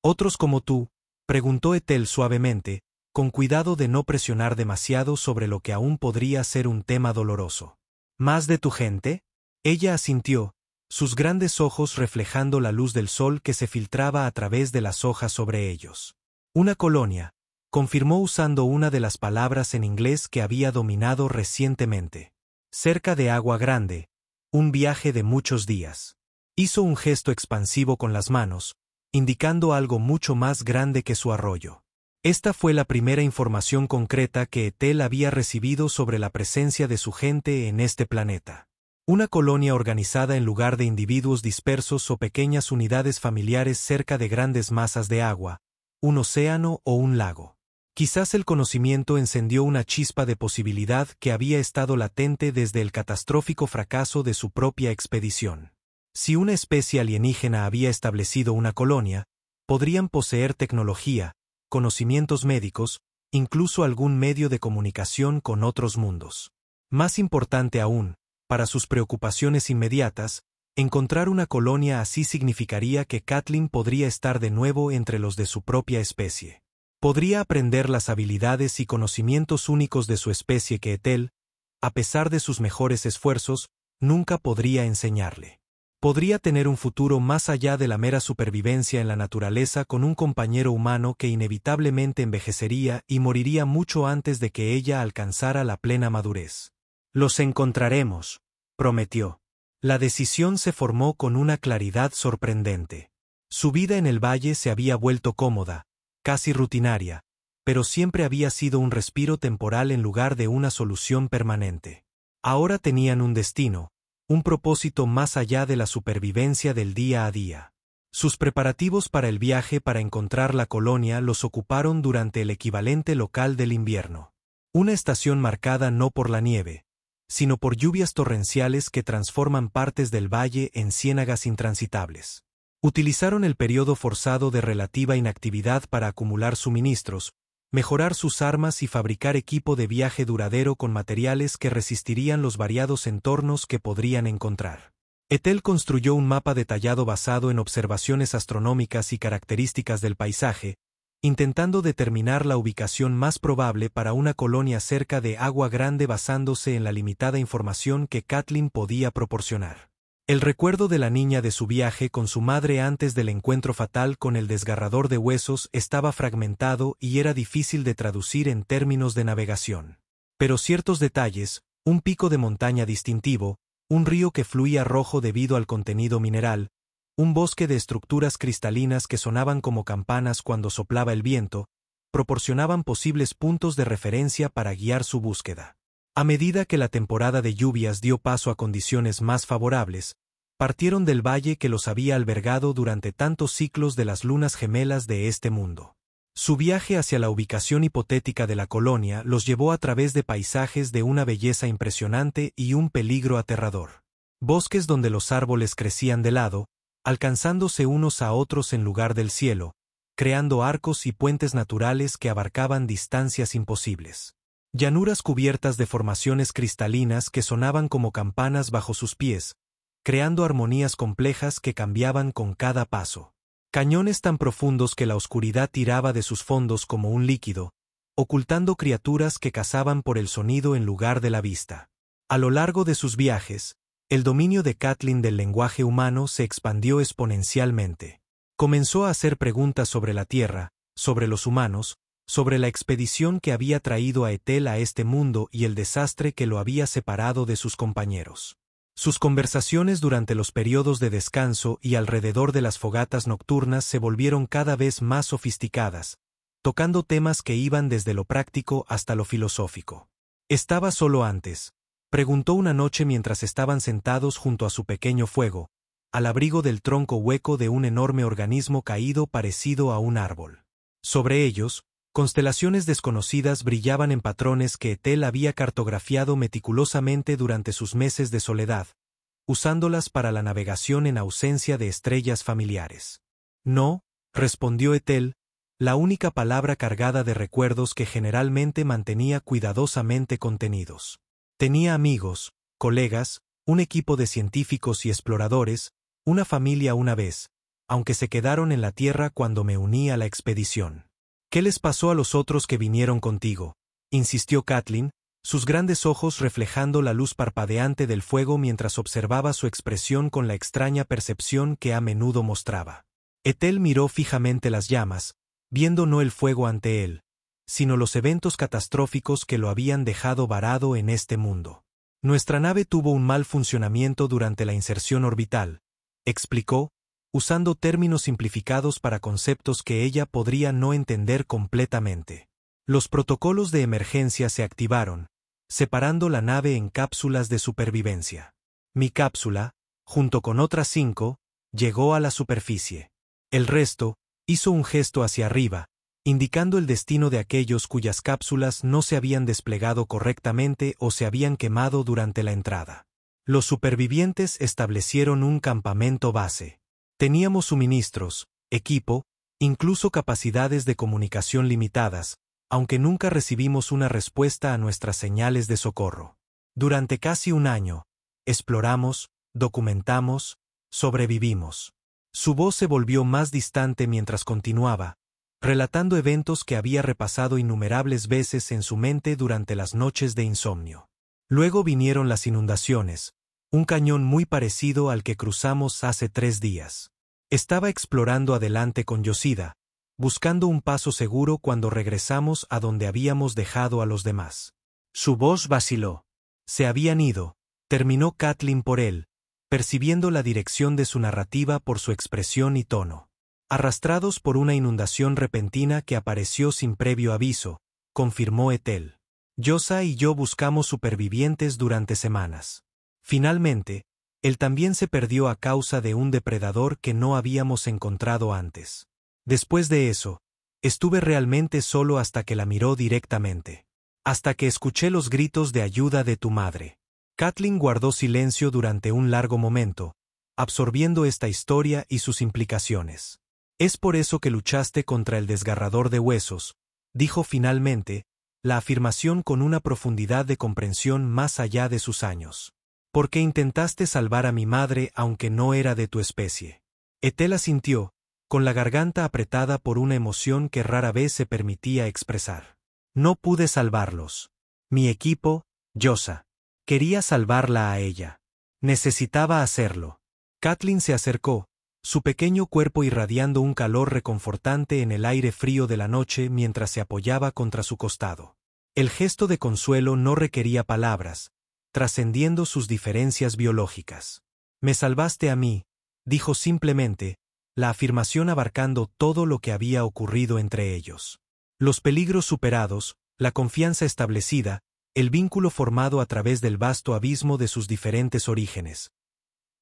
[SPEAKER 1] ¿Otros como tú?, preguntó Ethel suavemente, con cuidado de no presionar demasiado sobre lo que aún podría ser un tema doloroso. ¿Más de tu gente? Ella asintió, sus grandes ojos reflejando la luz del sol que se filtraba a través de las hojas sobre ellos. Una colonia, confirmó usando una de las palabras en inglés que había dominado recientemente. Cerca de Agua Grande, un viaje de muchos días. Hizo un gesto expansivo con las manos, indicando algo mucho más grande que su arroyo. Esta fue la primera información concreta que Ethel había recibido sobre la presencia de su gente en este planeta. Una colonia organizada en lugar de individuos dispersos o pequeñas unidades familiares cerca de grandes masas de agua, un océano o un lago. Quizás el conocimiento encendió una chispa de posibilidad que había estado latente desde el catastrófico fracaso de su propia expedición. Si una especie alienígena había establecido una colonia, podrían poseer tecnología, conocimientos médicos, incluso algún medio de comunicación con otros mundos. Más importante aún, para sus preocupaciones inmediatas, encontrar una colonia así significaría que Kathleen podría estar de nuevo entre los de su propia especie. Podría aprender las habilidades y conocimientos únicos de su especie que Ethel, a pesar de sus mejores esfuerzos, nunca podría enseñarle. Podría tener un futuro más allá de la mera supervivencia en la naturaleza con un compañero humano que inevitablemente envejecería y moriría mucho antes de que ella alcanzara la plena madurez. Los encontraremos, prometió. La decisión se formó con una claridad sorprendente. Su vida en el valle se había vuelto cómoda, casi rutinaria, pero siempre había sido un respiro temporal en lugar de una solución permanente. Ahora tenían un destino, un propósito más allá de la supervivencia del día a día. Sus preparativos para el viaje para encontrar la colonia los ocuparon durante el equivalente local del invierno. Una estación marcada no por la nieve, sino por lluvias torrenciales que transforman partes del valle en ciénagas intransitables. Utilizaron el periodo forzado de relativa inactividad para acumular suministros, mejorar sus armas y fabricar equipo de viaje duradero con materiales que resistirían los variados entornos que podrían encontrar. Ethel construyó un mapa detallado basado en observaciones astronómicas y características del paisaje, intentando determinar la ubicación más probable para una colonia cerca de Agua Grande basándose en la limitada información que Kathleen podía proporcionar. El recuerdo de la niña de su viaje con su madre antes del encuentro fatal con el desgarrador de huesos estaba fragmentado y era difícil de traducir en términos de navegación. Pero ciertos detalles, un pico de montaña distintivo, un río que fluía rojo debido al contenido mineral, un bosque de estructuras cristalinas que sonaban como campanas cuando soplaba el viento, proporcionaban posibles puntos de referencia para guiar su búsqueda. A medida que la temporada de lluvias dio paso a condiciones más favorables, partieron del valle que los había albergado durante tantos ciclos de las lunas gemelas de este mundo. Su viaje hacia la ubicación hipotética de la colonia los llevó a través de paisajes de una belleza impresionante y un peligro aterrador. Bosques donde los árboles crecían de lado, alcanzándose unos a otros en lugar del cielo, creando arcos y puentes naturales que abarcaban distancias imposibles. Llanuras cubiertas de formaciones cristalinas que sonaban como campanas bajo sus pies, creando armonías complejas que cambiaban con cada paso. Cañones tan profundos que la oscuridad tiraba de sus fondos como un líquido, ocultando criaturas que cazaban por el sonido en lugar de la vista. A lo largo de sus viajes, el dominio de Kathleen del lenguaje humano se expandió exponencialmente. Comenzó a hacer preguntas sobre la Tierra, sobre los humanos, sobre la expedición que había traído a Ethel a este mundo y el desastre que lo había separado de sus compañeros. Sus conversaciones durante los periodos de descanso y alrededor de las fogatas nocturnas se volvieron cada vez más sofisticadas, tocando temas que iban desde lo práctico hasta lo filosófico. Estaba solo antes, Preguntó una noche mientras estaban sentados junto a su pequeño fuego, al abrigo del tronco hueco de un enorme organismo caído parecido a un árbol. Sobre ellos, constelaciones desconocidas brillaban en patrones que Ethel había cartografiado meticulosamente durante sus meses de soledad, usándolas para la navegación en ausencia de estrellas familiares. No, respondió Ethel, la única palabra cargada de recuerdos que generalmente mantenía cuidadosamente contenidos. Tenía amigos, colegas, un equipo de científicos y exploradores, una familia una vez, aunque se quedaron en la Tierra cuando me uní a la expedición. ¿Qué les pasó a los otros que vinieron contigo?, insistió Kathleen, sus grandes ojos reflejando la luz parpadeante del fuego mientras observaba su expresión con la extraña percepción que a menudo mostraba. Ethel miró fijamente las llamas, viendo no el fuego ante él, sino los eventos catastróficos que lo habían dejado varado en este mundo. Nuestra nave tuvo un mal funcionamiento durante la inserción orbital, explicó, usando términos simplificados para conceptos que ella podría no entender completamente. Los protocolos de emergencia se activaron, separando la nave en cápsulas de supervivencia. Mi cápsula, junto con otras 5, llegó a la superficie. El resto, hizo un gesto hacia arriba, indicando el destino de aquellos cuyas cápsulas no se habían desplegado correctamente o se habían quemado durante la entrada. Los supervivientes establecieron un campamento base. Teníamos suministros, equipo, incluso capacidades de comunicación limitadas, aunque nunca recibimos una respuesta a nuestras señales de socorro. Durante casi un año, exploramos, documentamos, sobrevivimos. Su voz se volvió más distante mientras continuaba, relatando eventos que había repasado innumerables veces en su mente durante las noches de insomnio. Luego vinieron las inundaciones, un cañón muy parecido al que cruzamos hace 3 días. Estaba explorando adelante con Yosida, buscando un paso seguro cuando regresamos a donde habíamos dejado a los demás. Su voz vaciló. Se habían ido, terminó Kathleen por él, percibiendo la dirección de su narrativa por su expresión y tono. Arrastrados por una inundación repentina que apareció sin previo aviso, confirmó Ethel. Yosa y yo buscamos supervivientes durante semanas. Finalmente, él también se perdió a causa de un depredador que no habíamos encontrado antes. Después de eso, estuve realmente solo hasta que la miró directamente. Hasta que escuché los gritos de ayuda de tu madre. Kathleen guardó silencio durante un largo momento, absorbiendo esta historia y sus implicaciones. Es por eso que luchaste contra el desgarrador de huesos, dijo finalmente, la afirmación con una profundidad de comprensión más allá de sus años. Porque intentaste salvar a mi madre aunque no era de tu especie. Ethel asintió, con la garganta apretada por una emoción que rara vez se permitía expresar. No pude salvarlos. Mi equipo, Yosa, quería salvarla a ella. Necesitaba hacerlo. Kathleen se acercó, su pequeño cuerpo irradiando un calor reconfortante en el aire frío de la noche mientras se apoyaba contra su costado. El gesto de consuelo no requería palabras, trascendiendo sus diferencias biológicas. Me salvaste a mí, dijo simplemente, la afirmación abarcando todo lo que había ocurrido entre ellos. Los peligros superados, la confianza establecida, el vínculo formado a través del vasto abismo de sus diferentes orígenes.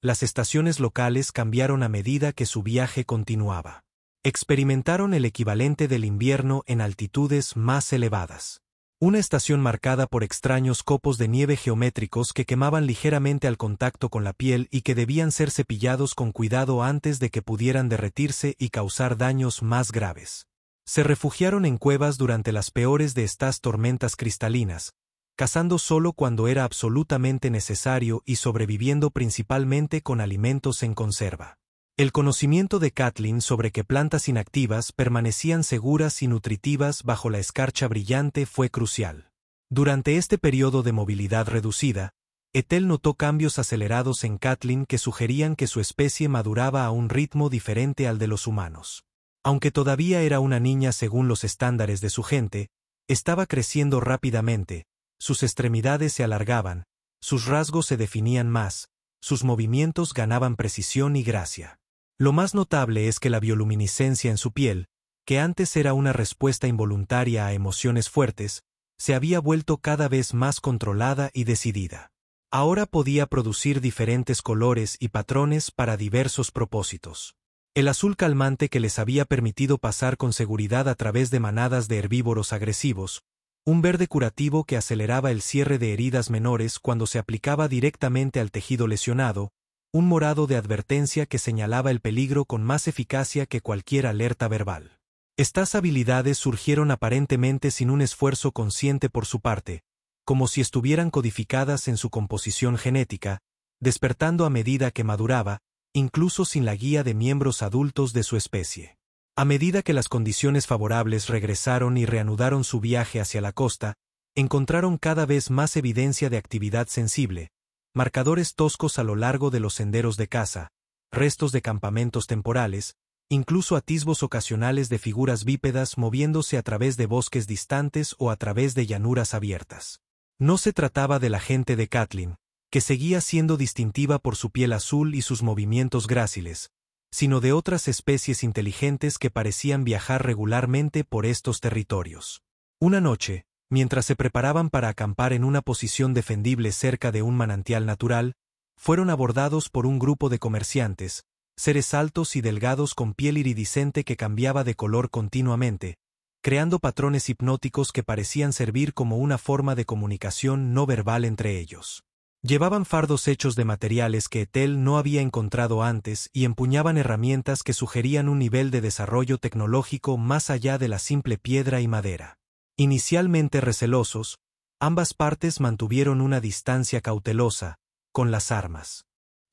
[SPEAKER 1] Las estaciones locales cambiaron a medida que su viaje continuaba. Experimentaron el equivalente del invierno en altitudes más elevadas. Una estación marcada por extraños copos de nieve geométricos que quemaban ligeramente al contacto con la piel y que debían ser cepillados con cuidado antes de que pudieran derretirse y causar daños más graves. Se refugiaron en cuevas durante las peores de estas tormentas cristalinas, cazando solo cuando era absolutamente necesario y sobreviviendo principalmente con alimentos en conserva. El conocimiento de Kathleen sobre que plantas inactivas permanecían seguras y nutritivas bajo la escarcha brillante fue crucial. Durante este periodo de movilidad reducida, Ethel notó cambios acelerados en Kathleen que sugerían que su especie maduraba a un ritmo diferente al de los humanos. Aunque todavía era una niña según los estándares de su gente, estaba creciendo rápidamente, sus extremidades se alargaban, sus rasgos se definían más, sus movimientos ganaban precisión y gracia. Lo más notable es que la bioluminiscencia en su piel, que antes era una respuesta involuntaria a emociones fuertes, se había vuelto cada vez más controlada y decidida. Ahora podía producir diferentes colores y patrones para diversos propósitos. El azul calmante que les había permitido pasar con seguridad a través de manadas de herbívoros agresivos, un verde curativo que aceleraba el cierre de heridas menores cuando se aplicaba directamente al tejido lesionado, un morado de advertencia que señalaba el peligro con más eficacia que cualquier alerta verbal. Estas habilidades surgieron aparentemente sin un esfuerzo consciente por su parte, como si estuvieran codificadas en su composición genética, despertando a medida que maduraba, incluso sin la guía de miembros adultos de su especie. A medida que las condiciones favorables regresaron y reanudaron su viaje hacia la costa, encontraron cada vez más evidencia de actividad sensible, marcadores toscos a lo largo de los senderos de caza, restos de campamentos temporales, incluso atisbos ocasionales de figuras bípedas moviéndose a través de bosques distantes o a través de llanuras abiertas. No se trataba de la gente de Kathleen, que seguía siendo distintiva por su piel azul y sus movimientos gráciles, sino de otras especies inteligentes que parecían viajar regularmente por estos territorios. Una noche, mientras se preparaban para acampar en una posición defendible cerca de un manantial natural, fueron abordados por un grupo de comerciantes, seres altos y delgados con piel iridiscente que cambiaba de color continuamente, creando patrones hipnóticos que parecían servir como una forma de comunicación no verbal entre ellos. Llevaban fardos hechos de materiales que Ethel no había encontrado antes y empuñaban herramientas que sugerían un nivel de desarrollo tecnológico más allá de la simple piedra y madera. Inicialmente recelosos, ambas partes mantuvieron una distancia cautelosa, con las armas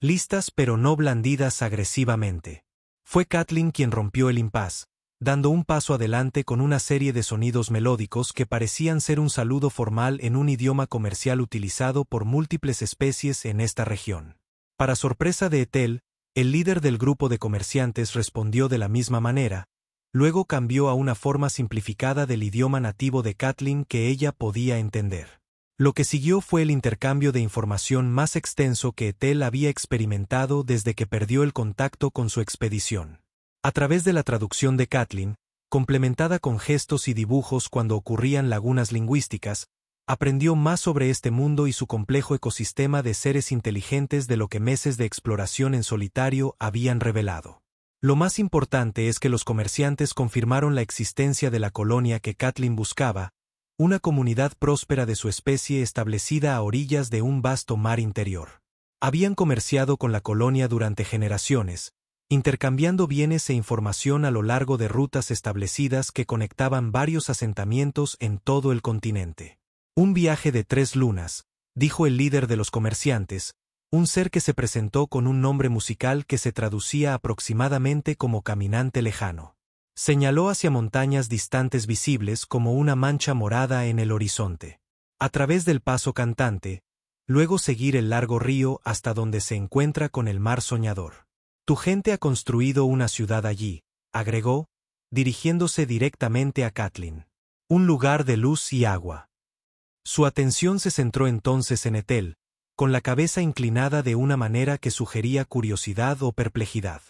[SPEAKER 1] listas pero no blandidas agresivamente. Fue Kathleen quien rompió el impas, dando un paso adelante con una serie de sonidos melódicos que parecían ser un saludo formal en un idioma comercial utilizado por múltiples especies en esta región. Para sorpresa de Ethel, el líder del grupo de comerciantes respondió de la misma manera, luego cambió a una forma simplificada del idioma nativo de Kathleen que ella podía entender. Lo que siguió fue el intercambio de información más extenso que Ethel había experimentado desde que perdió el contacto con su expedición. A través de la traducción de Kathleen, complementada con gestos y dibujos cuando ocurrían lagunas lingüísticas, aprendió más sobre este mundo y su complejo ecosistema de seres inteligentes de lo que meses de exploración en solitario habían revelado. Lo más importante es que los comerciantes confirmaron la existencia de la colonia que Kathleen buscaba, una comunidad próspera de su especie establecida a orillas de un vasto mar interior. Habían comerciado con la colonia durante generaciones, intercambiando bienes e información a lo largo de rutas establecidas que conectaban varios asentamientos en todo el continente. Un viaje de 3 lunas, dijo el líder de los comerciantes, un ser que se presentó con un nombre musical que se traducía aproximadamente como caminante lejano. Señaló hacia montañas distantes visibles como una mancha morada en el horizonte. A través del paso cantante, luego seguir el largo río hasta donde se encuentra con el mar soñador. Tu gente ha construido una ciudad allí, agregó, dirigiéndose directamente a Kathleen. Un lugar de luz y agua. Su atención se centró entonces en Ethel, con la cabeza inclinada de una manera que sugería curiosidad o perplejidad.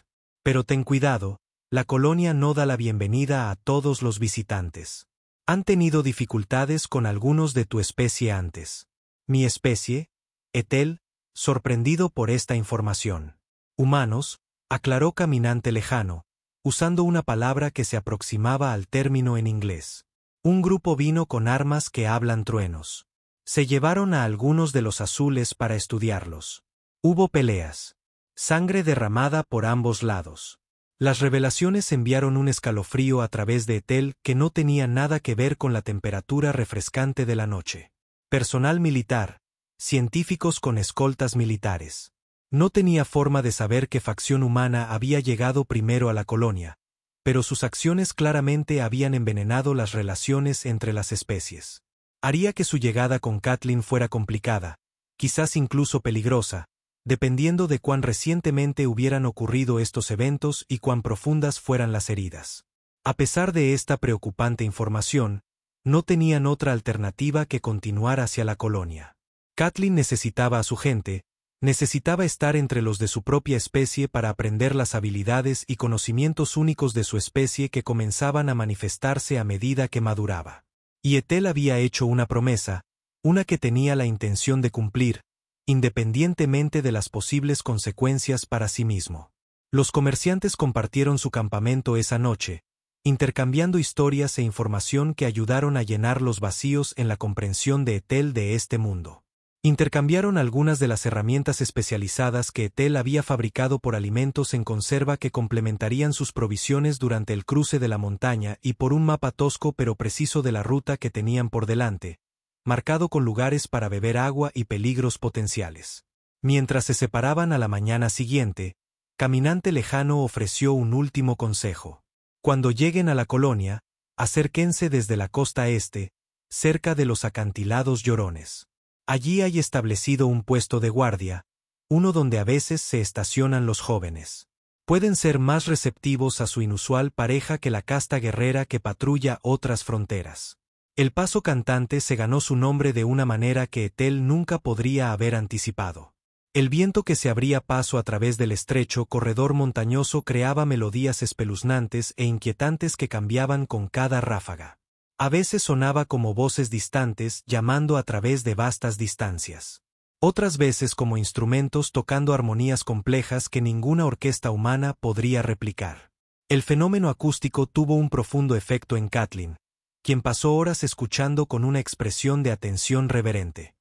[SPEAKER 1] Pero ten cuidado, la colonia no da la bienvenida a todos los visitantes. Han tenido dificultades con algunos de tu especie antes. ¿Mi especie? Ethel, sorprendido por esta información. Humanos, aclaró caminante lejano, usando una palabra que se aproximaba al término en inglés. Un grupo vino con armas que hablan truenos. Se llevaron a algunos de los azules para estudiarlos. Hubo peleas. Sangre derramada por ambos lados. Las revelaciones enviaron un escalofrío a través de Ethel que no tenía nada que ver con la temperatura refrescante de la noche. Personal militar, científicos con escoltas militares. No tenía forma de saber qué facción humana había llegado primero a la colonia, pero sus acciones claramente habían envenenado las relaciones entre las especies. Haría que su llegada con Kathleen fuera complicada, quizás incluso peligrosa, dependiendo de cuán recientemente hubieran ocurrido estos eventos y cuán profundas fueran las heridas. A pesar de esta preocupante información, no tenían otra alternativa que continuar hacia la colonia. Kathleen necesitaba a su gente, necesitaba estar entre los de su propia especie para aprender las habilidades y conocimientos únicos de su especie que comenzaban a manifestarse a medida que maduraba. Y Ethel había hecho una promesa, una que tenía la intención de cumplir, independientemente de las posibles consecuencias para sí mismo. Los comerciantes compartieron su campamento esa noche, intercambiando historias e información que ayudaron a llenar los vacíos en la comprensión de Ethel de este mundo. Intercambiaron algunas de las herramientas especializadas que Ethel había fabricado por alimentos en conserva que complementarían sus provisiones durante el cruce de la montaña y por un mapa tosco pero preciso de la ruta que tenían por delante, marcado con lugares para beber agua y peligros potenciales. Mientras se separaban a la mañana siguiente, Caminante Lejano ofreció un último consejo. Cuando lleguen a la colonia, acérquense desde la costa este, cerca de los acantilados Llorones. Allí hay establecido un puesto de guardia, uno donde a veces se estacionan los jóvenes. Pueden ser más receptivos a su inusual pareja que la casta guerrera que patrulla otras fronteras. El paso cantante se ganó su nombre de una manera que Ethel nunca podría haber anticipado. El viento que se abría paso a través del estrecho corredor montañoso creaba melodías espeluznantes e inquietantes que cambiaban con cada ráfaga. A veces sonaba como voces distantes llamando a través de vastas distancias. Otras veces como instrumentos tocando armonías complejas que ninguna orquesta humana podría replicar. El fenómeno acústico tuvo un profundo efecto en Kathleen, quien pasó horas escuchando con una expresión de atención reverente.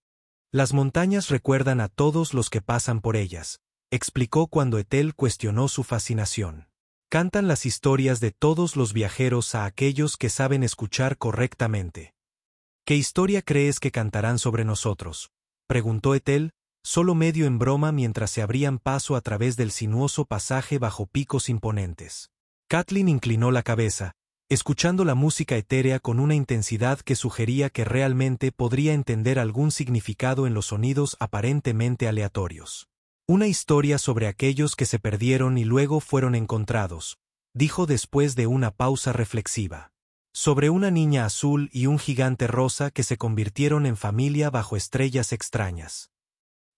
[SPEAKER 1] Las montañas recuerdan a todos los que pasan por ellas, explicó cuando Ethel cuestionó su fascinación. Cantan las historias de todos los viajeros a aquellos que saben escuchar correctamente. ¿Qué historia crees que cantarán sobre nosotros?, preguntó Ethel, solo medio en broma mientras se abrían paso a través del sinuoso pasaje bajo picos imponentes. Kathleen inclinó la cabeza, escuchando la música etérea con una intensidad que sugería que realmente podría entender algún significado en los sonidos aparentemente aleatorios. Una historia sobre aquellos que se perdieron y luego fueron encontrados, dijo después de una pausa reflexiva. Sobre una niña azul y un gigante rosa que se convirtieron en familia bajo estrellas extrañas.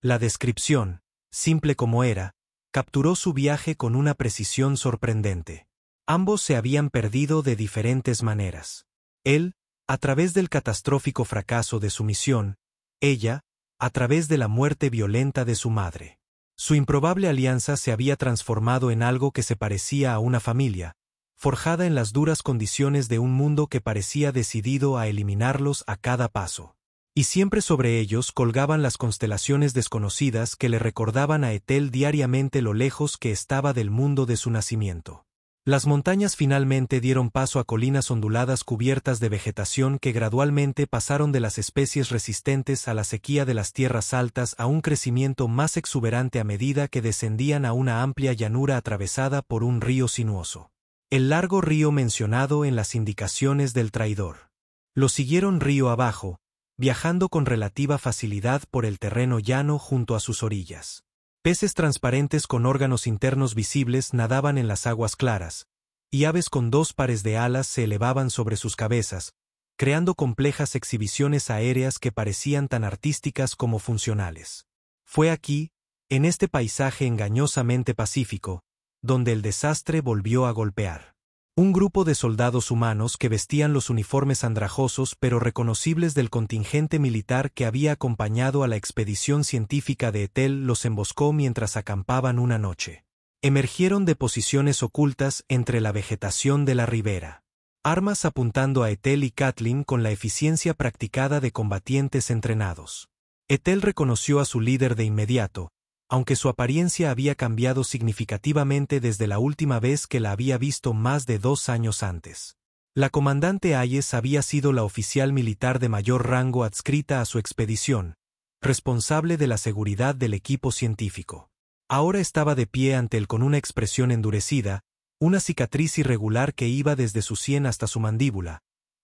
[SPEAKER 1] La descripción, simple como era, capturó su viaje con una precisión sorprendente. Ambos se habían perdido de diferentes maneras. Él, a través del catastrófico fracaso de su misión, ella, a través de la muerte violenta de su madre. Su improbable alianza se había transformado en algo que se parecía a una familia, forjada en las duras condiciones de un mundo que parecía decidido a eliminarlos a cada paso. Y siempre sobre ellos colgaban las constelaciones desconocidas que le recordaban a Ethel diariamente lo lejos que estaba del mundo de su nacimiento. Las montañas finalmente dieron paso a colinas onduladas cubiertas de vegetación que gradualmente pasaron de las especies resistentes a la sequía de las tierras altas a un crecimiento más exuberante a medida que descendían a una amplia llanura atravesada por un río sinuoso. El largo río mencionado en las indicaciones del traidor. Lo siguieron río abajo, viajando con relativa facilidad por el terreno llano junto a sus orillas. Peces transparentes con órganos internos visibles nadaban en las aguas claras, y aves con dos pares de alas se elevaban sobre sus cabezas, creando complejas exhibiciones aéreas que parecían tan artísticas como funcionales. Fue aquí, en este paisaje engañosamente pacífico, donde el desastre volvió a golpear. Un grupo de soldados humanos que vestían los uniformes andrajosos pero reconocibles del contingente militar que había acompañado a la expedición científica de Ethel los emboscó mientras acampaban una noche. Emergieron de posiciones ocultas entre la vegetación de la ribera. Armas apuntando a Ethel y Kathleen con la eficiencia practicada de combatientes entrenados. Ethel reconoció a su líder de inmediato, aunque su apariencia había cambiado significativamente desde la última vez que la había visto más de 2 años antes. La comandante Hayes había sido la oficial militar de mayor rango adscrita a su expedición, responsable de la seguridad del equipo científico. Ahora estaba de pie ante él con una expresión endurecida, una cicatriz irregular que iba desde su sien hasta su mandíbula,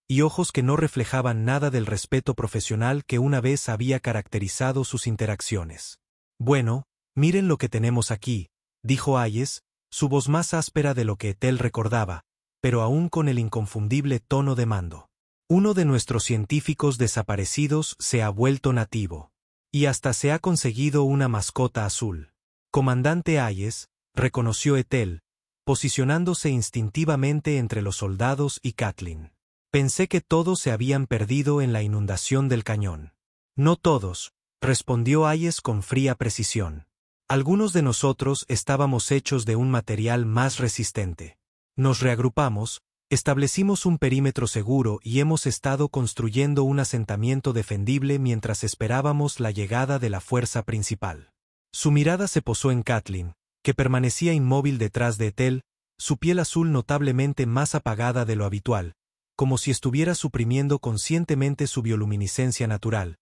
[SPEAKER 1] y ojos que no reflejaban nada del respeto profesional que una vez había caracterizado sus interacciones. Bueno, miren lo que tenemos aquí, dijo Hayes, su voz más áspera de lo que Ethel recordaba, pero aún con el inconfundible tono de mando. Uno de nuestros científicos desaparecidos se ha vuelto nativo. Y hasta se ha conseguido una mascota azul. Comandante Hayes, reconoció Ethel, posicionándose instintivamente entre los soldados y Kathleen. Pensé que todos se habían perdido en la inundación del cañón. No todos, respondió Hayes con fría precisión. Algunos de nosotros estábamos hechos de un material más resistente. Nos reagrupamos, establecimos un perímetro seguro y hemos estado construyendo un asentamiento defendible mientras esperábamos la llegada de la fuerza principal. Su mirada se posó en Kathleen, que permanecía inmóvil detrás de Ethel, su piel azul notablemente más apagada de lo habitual, como si estuviera suprimiendo conscientemente su bioluminiscencia natural,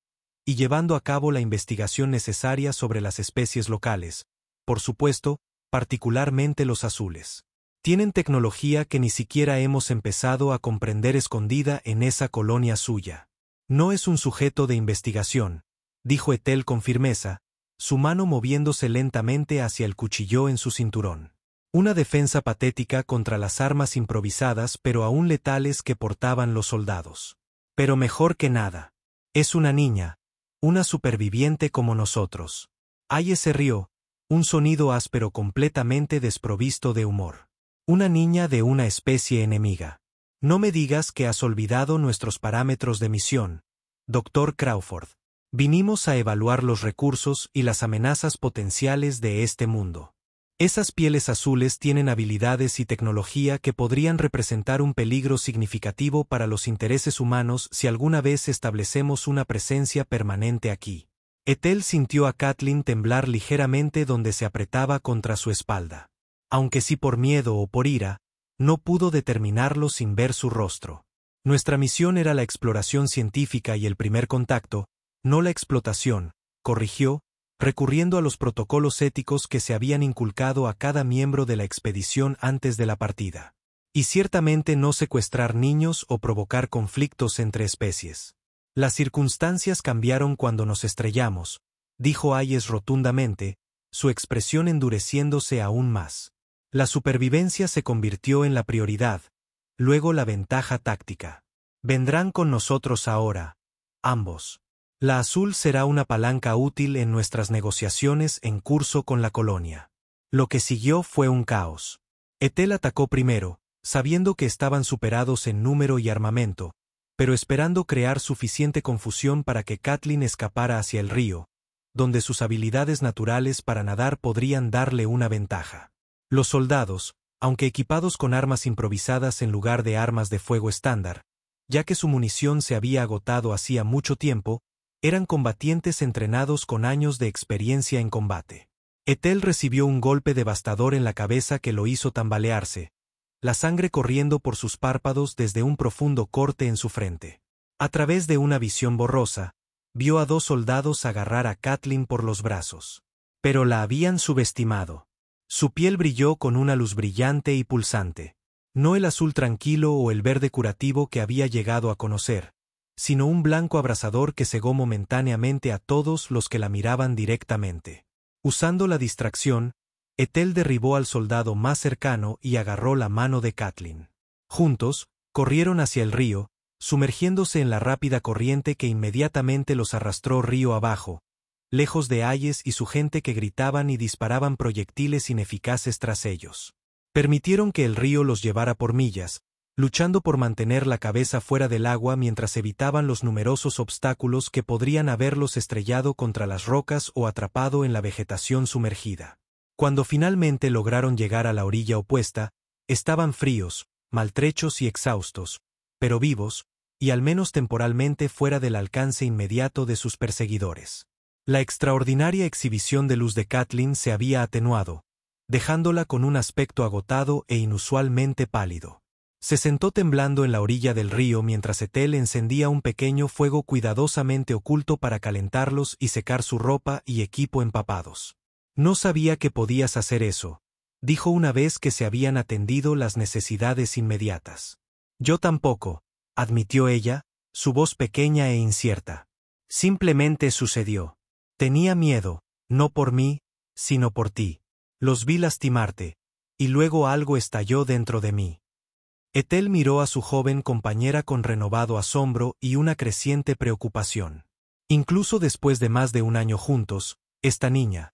[SPEAKER 1] y llevando a cabo la investigación necesaria sobre las especies locales, por supuesto, particularmente los azules. Tienen tecnología que ni siquiera hemos empezado a comprender escondida en esa colonia suya. No es un sujeto de investigación, dijo Ethel con firmeza, su mano moviéndose lentamente hacia el cuchillo en su cinturón. Una defensa patética contra las armas improvisadas pero aún letales que portaban los soldados. Pero mejor que nada. Es una niña, una superviviente como nosotros. Hayes se rió, un sonido áspero completamente desprovisto de humor. Una niña de una especie enemiga. No me digas que has olvidado nuestros parámetros de misión, Dr. Crawford. Vinimos a evaluar los recursos y las amenazas potenciales de este mundo. Esas pieles azules tienen habilidades y tecnología que podrían representar un peligro significativo para los intereses humanos si alguna vez establecemos una presencia permanente aquí. Ethel sintió a Kathleen temblar ligeramente donde se apretaba contra su espalda. Aunque sí por miedo o por ira, no pudo determinarlo sin ver su rostro. Nuestra misión era la exploración científica y el primer contacto, no la explotación, corrigió, recurriendo a los protocolos éticos que se habían inculcado a cada miembro de la expedición antes de la partida. Y ciertamente no secuestrar niños o provocar conflictos entre especies. Las circunstancias cambiaron cuando nos estrellamos, dijo Hayes rotundamente, su expresión endureciéndose aún más. La supervivencia se convirtió en la prioridad, luego la ventaja táctica. Vendrán con nosotros ahora, ambos. La azul será una palanca útil en nuestras negociaciones en curso con la colonia. Lo que siguió fue un caos. Ethel atacó primero, sabiendo que estaban superados en número y armamento, pero esperando crear suficiente confusión para que Kathleen escapara hacia el río, donde sus habilidades naturales para nadar podrían darle una ventaja. Los soldados, aunque equipados con armas improvisadas en lugar de armas de fuego estándar, ya que su munición se había agotado hacía mucho tiempo, eran combatientes entrenados con años de experiencia en combate. Ethel recibió un golpe devastador en la cabeza que lo hizo tambalearse, la sangre corriendo por sus párpados desde un profundo corte en su frente. A través de una visión borrosa, vio a dos soldados agarrar a Kathleen por los brazos. Pero la habían subestimado. Su piel brilló con una luz brillante y pulsante. No el azul tranquilo o el verde curativo que había llegado a conocer, sino un blanco abrasador que cegó momentáneamente a todos los que la miraban directamente. Usando la distracción, Ethel derribó al soldado más cercano y agarró la mano de Kathleen. Juntos, corrieron hacia el río, sumergiéndose en la rápida corriente que inmediatamente los arrastró río abajo, lejos de Hayes y su gente que gritaban y disparaban proyectiles ineficaces tras ellos. Permitieron que el río los llevara por millas, luchando por mantener la cabeza fuera del agua mientras evitaban los numerosos obstáculos que podrían haberlos estrellado contra las rocas o atrapado en la vegetación sumergida. Cuando finalmente lograron llegar a la orilla opuesta, estaban fríos, maltrechos y exhaustos, pero vivos, y al menos temporalmente fuera del alcance inmediato de sus perseguidores. La extraordinaria exhibición de luz de Kathleen se había atenuado, dejándola con un aspecto agotado e inusualmente pálido. Se sentó temblando en la orilla del río mientras Ethel encendía un pequeño fuego cuidadosamente oculto para calentarlos y secar su ropa y equipo empapados. No sabía que podías hacer eso, dijo una vez que se habían atendido las necesidades inmediatas. Yo tampoco, admitió ella, su voz pequeña e incierta. Simplemente sucedió. Tenía miedo, no por mí, sino por ti. Los vi lastimarte, y luego algo estalló dentro de mí. Ethel miró a su joven compañera con renovado asombro y una creciente preocupación. Incluso después de más de un año juntos, esta niña,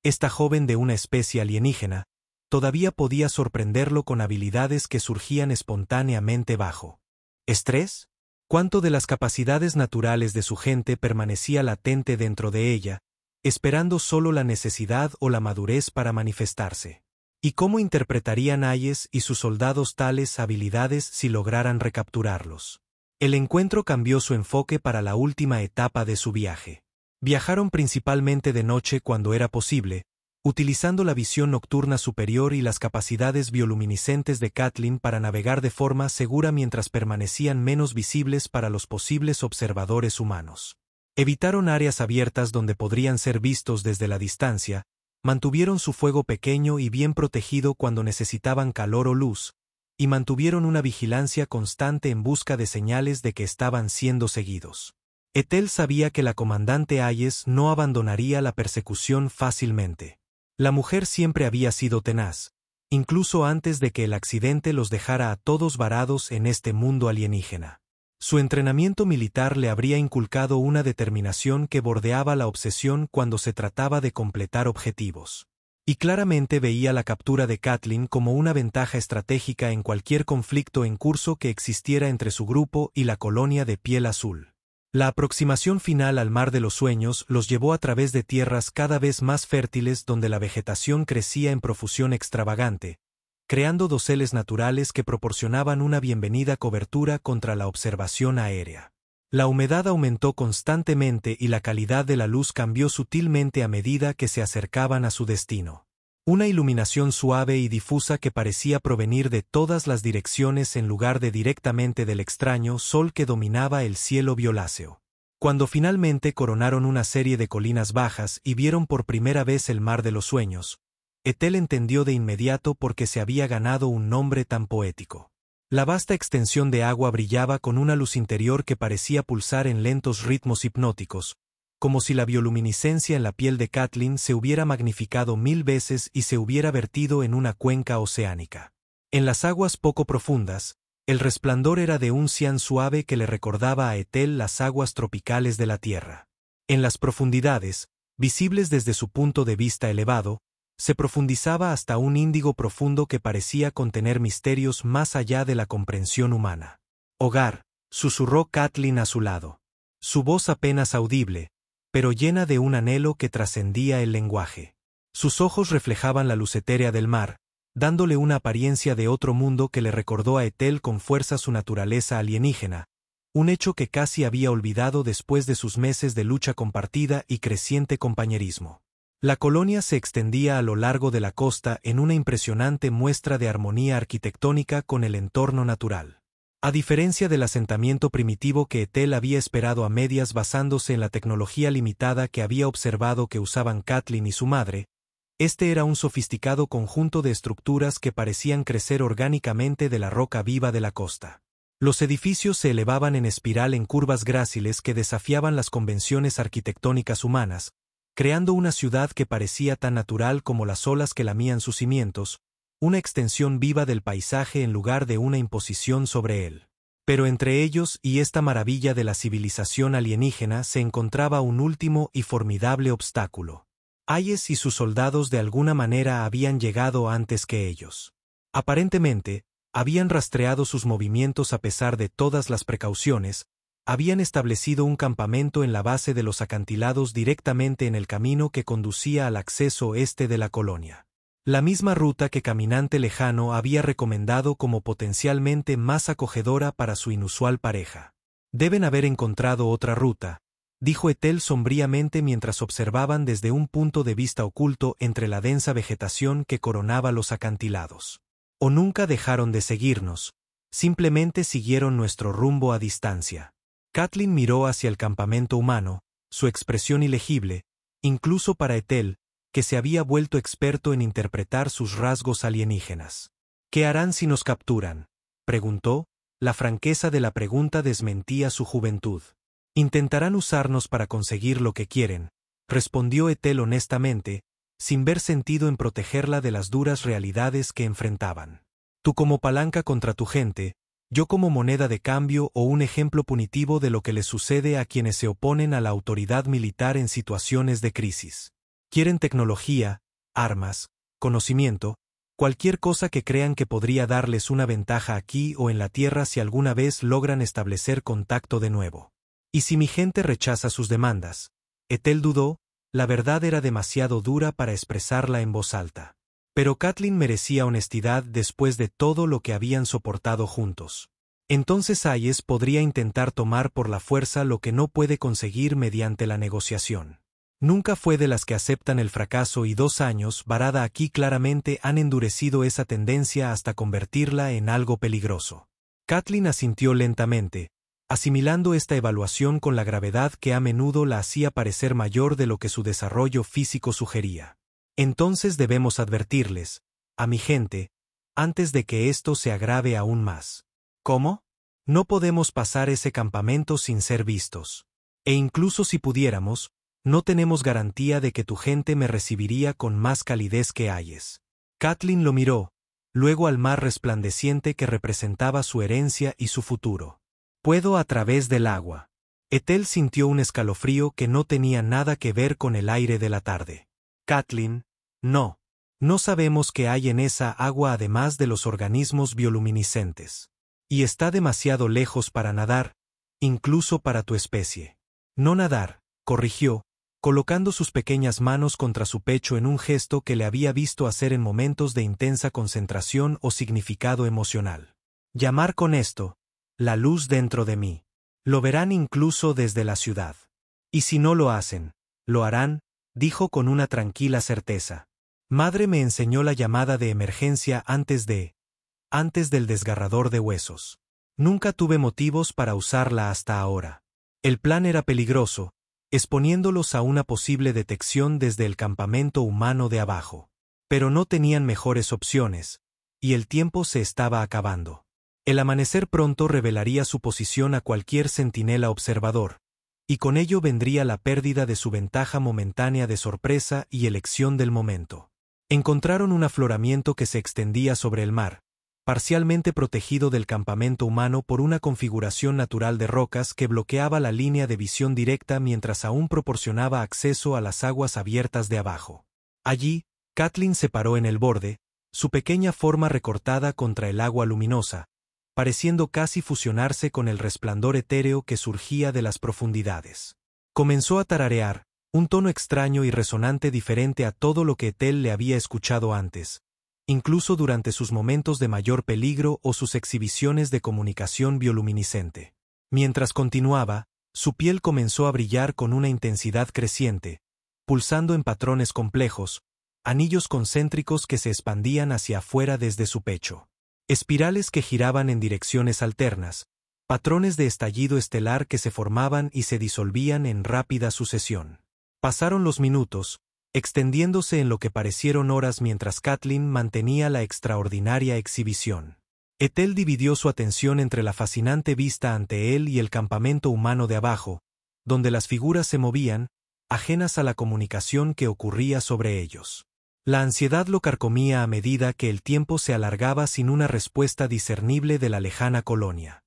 [SPEAKER 1] esta joven de una especie alienígena, todavía podía sorprenderlo con habilidades que surgían espontáneamente bajo estrés. Cuánto de las capacidades naturales de su gente permanecía latente dentro de ella, esperando solo la necesidad o la madurez para manifestarse. ¿Y cómo interpretarían Hayes y sus soldados tales habilidades si lograran recapturarlos? El encuentro cambió su enfoque para la última etapa de su viaje. Viajaron principalmente de noche cuando era posible, utilizando la visión nocturna superior y las capacidades bioluminiscentes de Kathleen para navegar de forma segura mientras permanecían menos visibles para los posibles observadores humanos. Evitaron áreas abiertas donde podrían ser vistos desde la distancia, mantuvieron su fuego pequeño y bien protegido cuando necesitaban calor o luz, y mantuvieron una vigilancia constante en busca de señales de que estaban siendo seguidos. Ethel sabía que la comandante Hayes no abandonaría la persecución fácilmente. La mujer siempre había sido tenaz, incluso antes de que el accidente los dejara a todos varados en este mundo alienígena. Su entrenamiento militar le habría inculcado una determinación que bordeaba la obsesión cuando se trataba de completar objetivos. Y claramente veía la captura de Kathleen como una ventaja estratégica en cualquier conflicto en curso que existiera entre su grupo y la colonia de piel azul. La aproximación final al Mar de los Sueños los llevó a través de tierras cada vez más fértiles donde la vegetación crecía en profusión extravagante, creando doseles naturales que proporcionaban una bienvenida cobertura contra la observación aérea. La humedad aumentó constantemente y la calidad de la luz cambió sutilmente a medida que se acercaban a su destino. Una iluminación suave y difusa que parecía provenir de todas las direcciones en lugar de directamente del extraño sol que dominaba el cielo violáceo. Cuando finalmente coronaron una serie de colinas bajas y vieron por primera vez el Mar de los Sueños, Ethel entendió de inmediato por qué se había ganado un nombre tan poético. La vasta extensión de agua brillaba con una luz interior que parecía pulsar en lentos ritmos hipnóticos, como si la bioluminiscencia en la piel de Kathleen se hubiera magnificado 1000 veces y se hubiera vertido en una cuenca oceánica. En las aguas poco profundas, el resplandor era de un cian suave que le recordaba a Ethel las aguas tropicales de la Tierra. En las profundidades, visibles desde su punto de vista elevado, se profundizaba hasta un índigo profundo que parecía contener misterios más allá de la comprensión humana. «Hogar», susurró Kathleen a su lado. Su voz apenas audible, pero llena de un anhelo que trascendía el lenguaje. Sus ojos reflejaban la luz etérea del mar, dándole una apariencia de otro mundo que le recordó a Ethel con fuerza su naturaleza alienígena, un hecho que casi había olvidado después de sus meses de lucha compartida y creciente compañerismo. La colonia se extendía a lo largo de la costa en una impresionante muestra de armonía arquitectónica con el entorno natural. A diferencia del asentamiento primitivo que Ethel había esperado a medias basándose en la tecnología limitada que había observado que usaban Kathleen y su madre, este era un sofisticado conjunto de estructuras que parecían crecer orgánicamente de la roca viva de la costa. Los edificios se elevaban en espiral en curvas gráciles que desafiaban las convenciones arquitectónicas humanas, creando una ciudad que parecía tan natural como las olas que lamían sus cimientos, una extensión viva del paisaje en lugar de una imposición sobre él. Pero entre ellos y esta maravilla de la civilización alienígena se encontraba un último y formidable obstáculo. Hayes y sus soldados de alguna manera habían llegado antes que ellos. Aparentemente, habían rastreado sus movimientos a pesar de todas las precauciones, habían establecido un campamento en la base de los acantilados directamente en el camino que conducía al acceso este de la colonia. La misma ruta que Caminante Lejano había recomendado como potencialmente más acogedora para su inusual pareja. Deben haber encontrado otra ruta, dijo Ethel sombríamente mientras observaban desde un punto de vista oculto entre la densa vegetación que coronaba los acantilados. O nunca dejaron de seguirnos, simplemente siguieron nuestro rumbo a distancia. Kathleen miró hacia el campamento humano, su expresión ilegible, incluso para Ethel, que se había vuelto experto en interpretar sus rasgos alienígenas. «¿Qué harán si nos capturan?», preguntó. La franqueza de la pregunta desmentía su juventud. «Intentarán usarnos para conseguir lo que quieren», respondió Ethel honestamente, sin ver sentido en protegerla de las duras realidades que enfrentaban. «Tú como palanca contra tu gente, yo como moneda de cambio o un ejemplo punitivo de lo que les sucede a quienes se oponen a la autoridad militar en situaciones de crisis. Quieren tecnología, armas, conocimiento, Cualquier cosa que crean que podría darles una ventaja aquí o en la Tierra si alguna vez logran establecer contacto de nuevo. ¿Y si mi gente rechaza sus demandas? Ethel dudó, la verdad era demasiado dura para expresarla en voz alta. Pero Catelyn merecía honestidad después de todo lo que habían soportado juntos. Entonces Hayes podría intentar tomar por la fuerza lo que no puede conseguir mediante la negociación. Nunca fue de las que aceptan el fracaso y 2 años varada aquí claramente han endurecido esa tendencia hasta convertirla en algo peligroso. Catelyn asintió lentamente, asimilando esta evaluación con la gravedad que a menudo la hacía parecer mayor de lo que su desarrollo físico sugería. Entonces debemos advertirles, a mi gente, antes de que esto se agrave aún más. ¿Cómo? No podemos pasar ese campamento sin ser vistos. E incluso si pudiéramos, no tenemos garantía de que tu gente me recibiría con más calidez que Hayes. Catelyn lo miró, luego al mar resplandeciente que representaba su herencia y su futuro. Puedo a través del agua. Ethel sintió un escalofrío que no tenía nada que ver con el aire de la tarde. Catelyn, no. No sabemos qué hay en esa agua además de los organismos bioluminiscentes. Y está demasiado lejos para nadar, incluso para tu especie. No nadar, corrigió, colocando sus pequeñas manos contra su pecho en un gesto que le había visto hacer en momentos de intensa concentración o significado emocional. Llamar con esto, la luz dentro de mí. Lo verán incluso desde la ciudad. Y si no lo hacen, lo harán, dijo con una tranquila certeza. Madre me enseñó la llamada de emergencia antes del desgarrador de huesos. Nunca tuve motivos para usarla hasta ahora. El plan era peligroso, exponiéndolos a una posible detección desde el campamento humano de abajo. Pero no tenían mejores opciones, y el tiempo se estaba acabando. El amanecer pronto revelaría su posición a cualquier centinela observador, y con ello vendría la pérdida de su ventaja momentánea de sorpresa y elección del momento. Encontraron un afloramiento que se extendía sobre el mar, parcialmente protegido del campamento humano por una configuración natural de rocas que bloqueaba la línea de visión directa mientras aún proporcionaba acceso a las aguas abiertas de abajo. Allí, Catelyn se paró en el borde, su pequeña forma recortada contra el agua luminosa, pareciendo casi fusionarse con el resplandor etéreo que surgía de las profundidades. Comenzó a tararear, un tono extraño y resonante diferente a todo lo que Ethel le había escuchado antes, incluso durante sus momentos de mayor peligro o sus exhibiciones de comunicación bioluminiscente. Mientras continuaba, su piel comenzó a brillar con una intensidad creciente, pulsando en patrones complejos, anillos concéntricos que se expandían hacia afuera desde su pecho. Espirales que giraban en direcciones alternas, patrones de estallido estelar que se formaban y se disolvían en rápida sucesión. Pasaron los minutos, extendiéndose en lo que parecieron horas mientras Catelyn mantenía la extraordinaria exhibición. Ethel dividió su atención entre la fascinante vista ante él y el campamento humano de abajo, donde las figuras se movían, ajenas a la comunicación que ocurría sobre ellos. La ansiedad lo carcomía a medida que el tiempo se alargaba sin una respuesta discernible de la lejana colonia.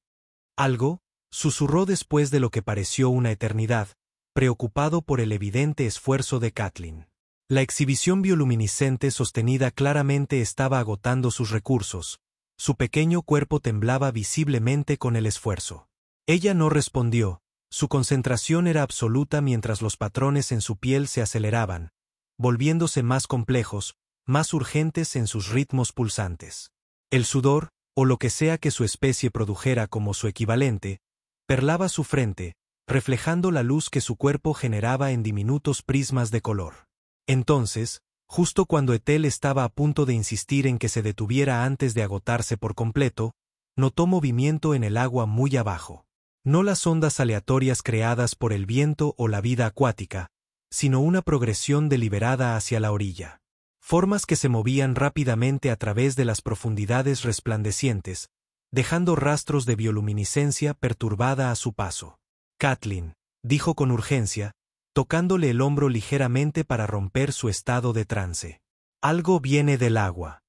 [SPEAKER 1] Algo, susurró después de lo que pareció una eternidad, preocupado por el evidente esfuerzo de Catelyn. La exhibición bioluminiscente sostenida claramente estaba agotando sus recursos, su pequeño cuerpo temblaba visiblemente con el esfuerzo. Ella no respondió, su concentración era absoluta mientras los patrones en su piel se aceleraban, volviéndose más complejos, más urgentes en sus ritmos pulsantes. El sudor, o lo que sea que su especie produjera como su equivalente, perlaba su frente, reflejando la luz que su cuerpo generaba en diminutos prismas de color. Entonces, justo cuando Ethel estaba a punto de insistir en que se detuviera antes de agotarse por completo, notó movimiento en el agua muy abajo. No las ondas aleatorias creadas por el viento o la vida acuática, sino una progresión deliberada hacia la orilla. Formas que se movían rápidamente a través de las profundidades resplandecientes, dejando rastros de bioluminiscencia perturbada a su paso. Catelyn, dijo con urgencia, tocándole el hombro ligeramente para romper su estado de trance. Algo viene del agua.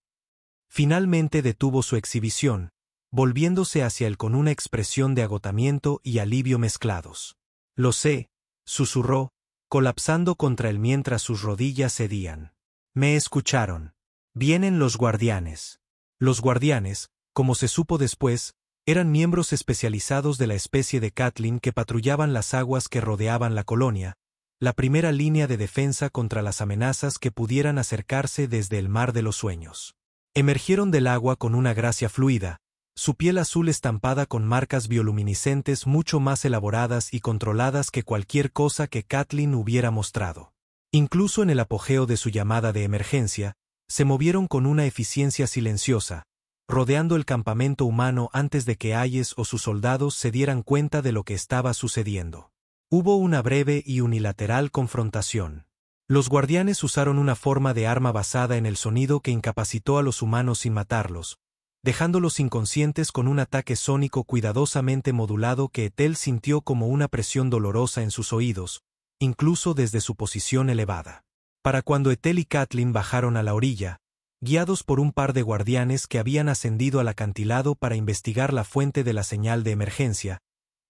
[SPEAKER 1] Finalmente detuvo su exhibición, volviéndose hacia él con una expresión de agotamiento y alivio mezclados. Lo sé, susurró, colapsando contra él mientras sus rodillas cedían. Me escucharon. Vienen los guardianes. Los guardianes, como se supo después, eran miembros especializados de la especie de Catelyn que patrullaban las aguas que rodeaban la colonia, la primera línea de defensa contra las amenazas que pudieran acercarse desde el mar de los sueños. Emergieron del agua con una gracia fluida, su piel azul estampada con marcas bioluminiscentes mucho más elaboradas y controladas que cualquier cosa que Catelyn hubiera mostrado. Incluso en el apogeo de su llamada de emergencia, se movieron con una eficiencia silenciosa, rodeando el campamento humano antes de que Hayes o sus soldados se dieran cuenta de lo que estaba sucediendo. Hubo una breve y unilateral confrontación. Los guardianes usaron una forma de arma basada en el sonido que incapacitó a los humanos sin matarlos, dejándolos inconscientes con un ataque sónico cuidadosamente modulado que Ethel sintió como una presión dolorosa en sus oídos, incluso desde su posición elevada. Para cuando Ethel y Catelyn bajaron a la orilla, guiados por un par de guardianes que habían ascendido al acantilado para investigar la fuente de la señal de emergencia,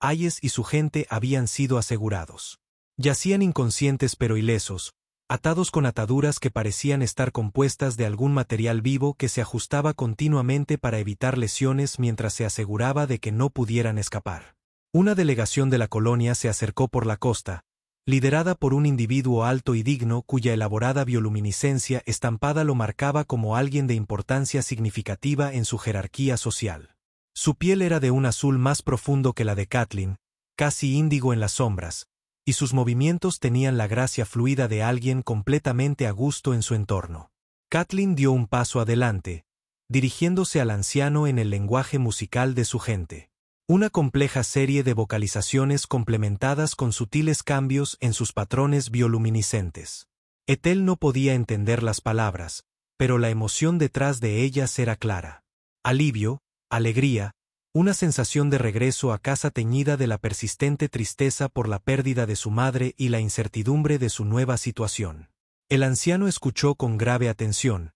[SPEAKER 1] Hayes y su gente habían sido asegurados. Yacían inconscientes pero ilesos, atados con ataduras que parecían estar compuestas de algún material vivo que se ajustaba continuamente para evitar lesiones mientras se aseguraba de que no pudieran escapar. Una delegación de la colonia se acercó por la costa, liderada por un individuo alto y digno cuya elaborada bioluminiscencia estampada lo marcaba como alguien de importancia significativa en su jerarquía social. Su piel era de un azul más profundo que la de Catelyn, casi índigo en las sombras, y sus movimientos tenían la gracia fluida de alguien completamente a gusto en su entorno. Catelyn dio un paso adelante, dirigiéndose al anciano en el lenguaje musical de su gente. Una compleja serie de vocalizaciones complementadas con sutiles cambios en sus patrones bioluminiscentes. Ethel no podía entender las palabras, pero la emoción detrás de ellas era clara. Alivio, alegría, una sensación de regreso a casa teñida de la persistente tristeza por la pérdida de su madre y la incertidumbre de su nueva situación. El anciano escuchó con grave atención,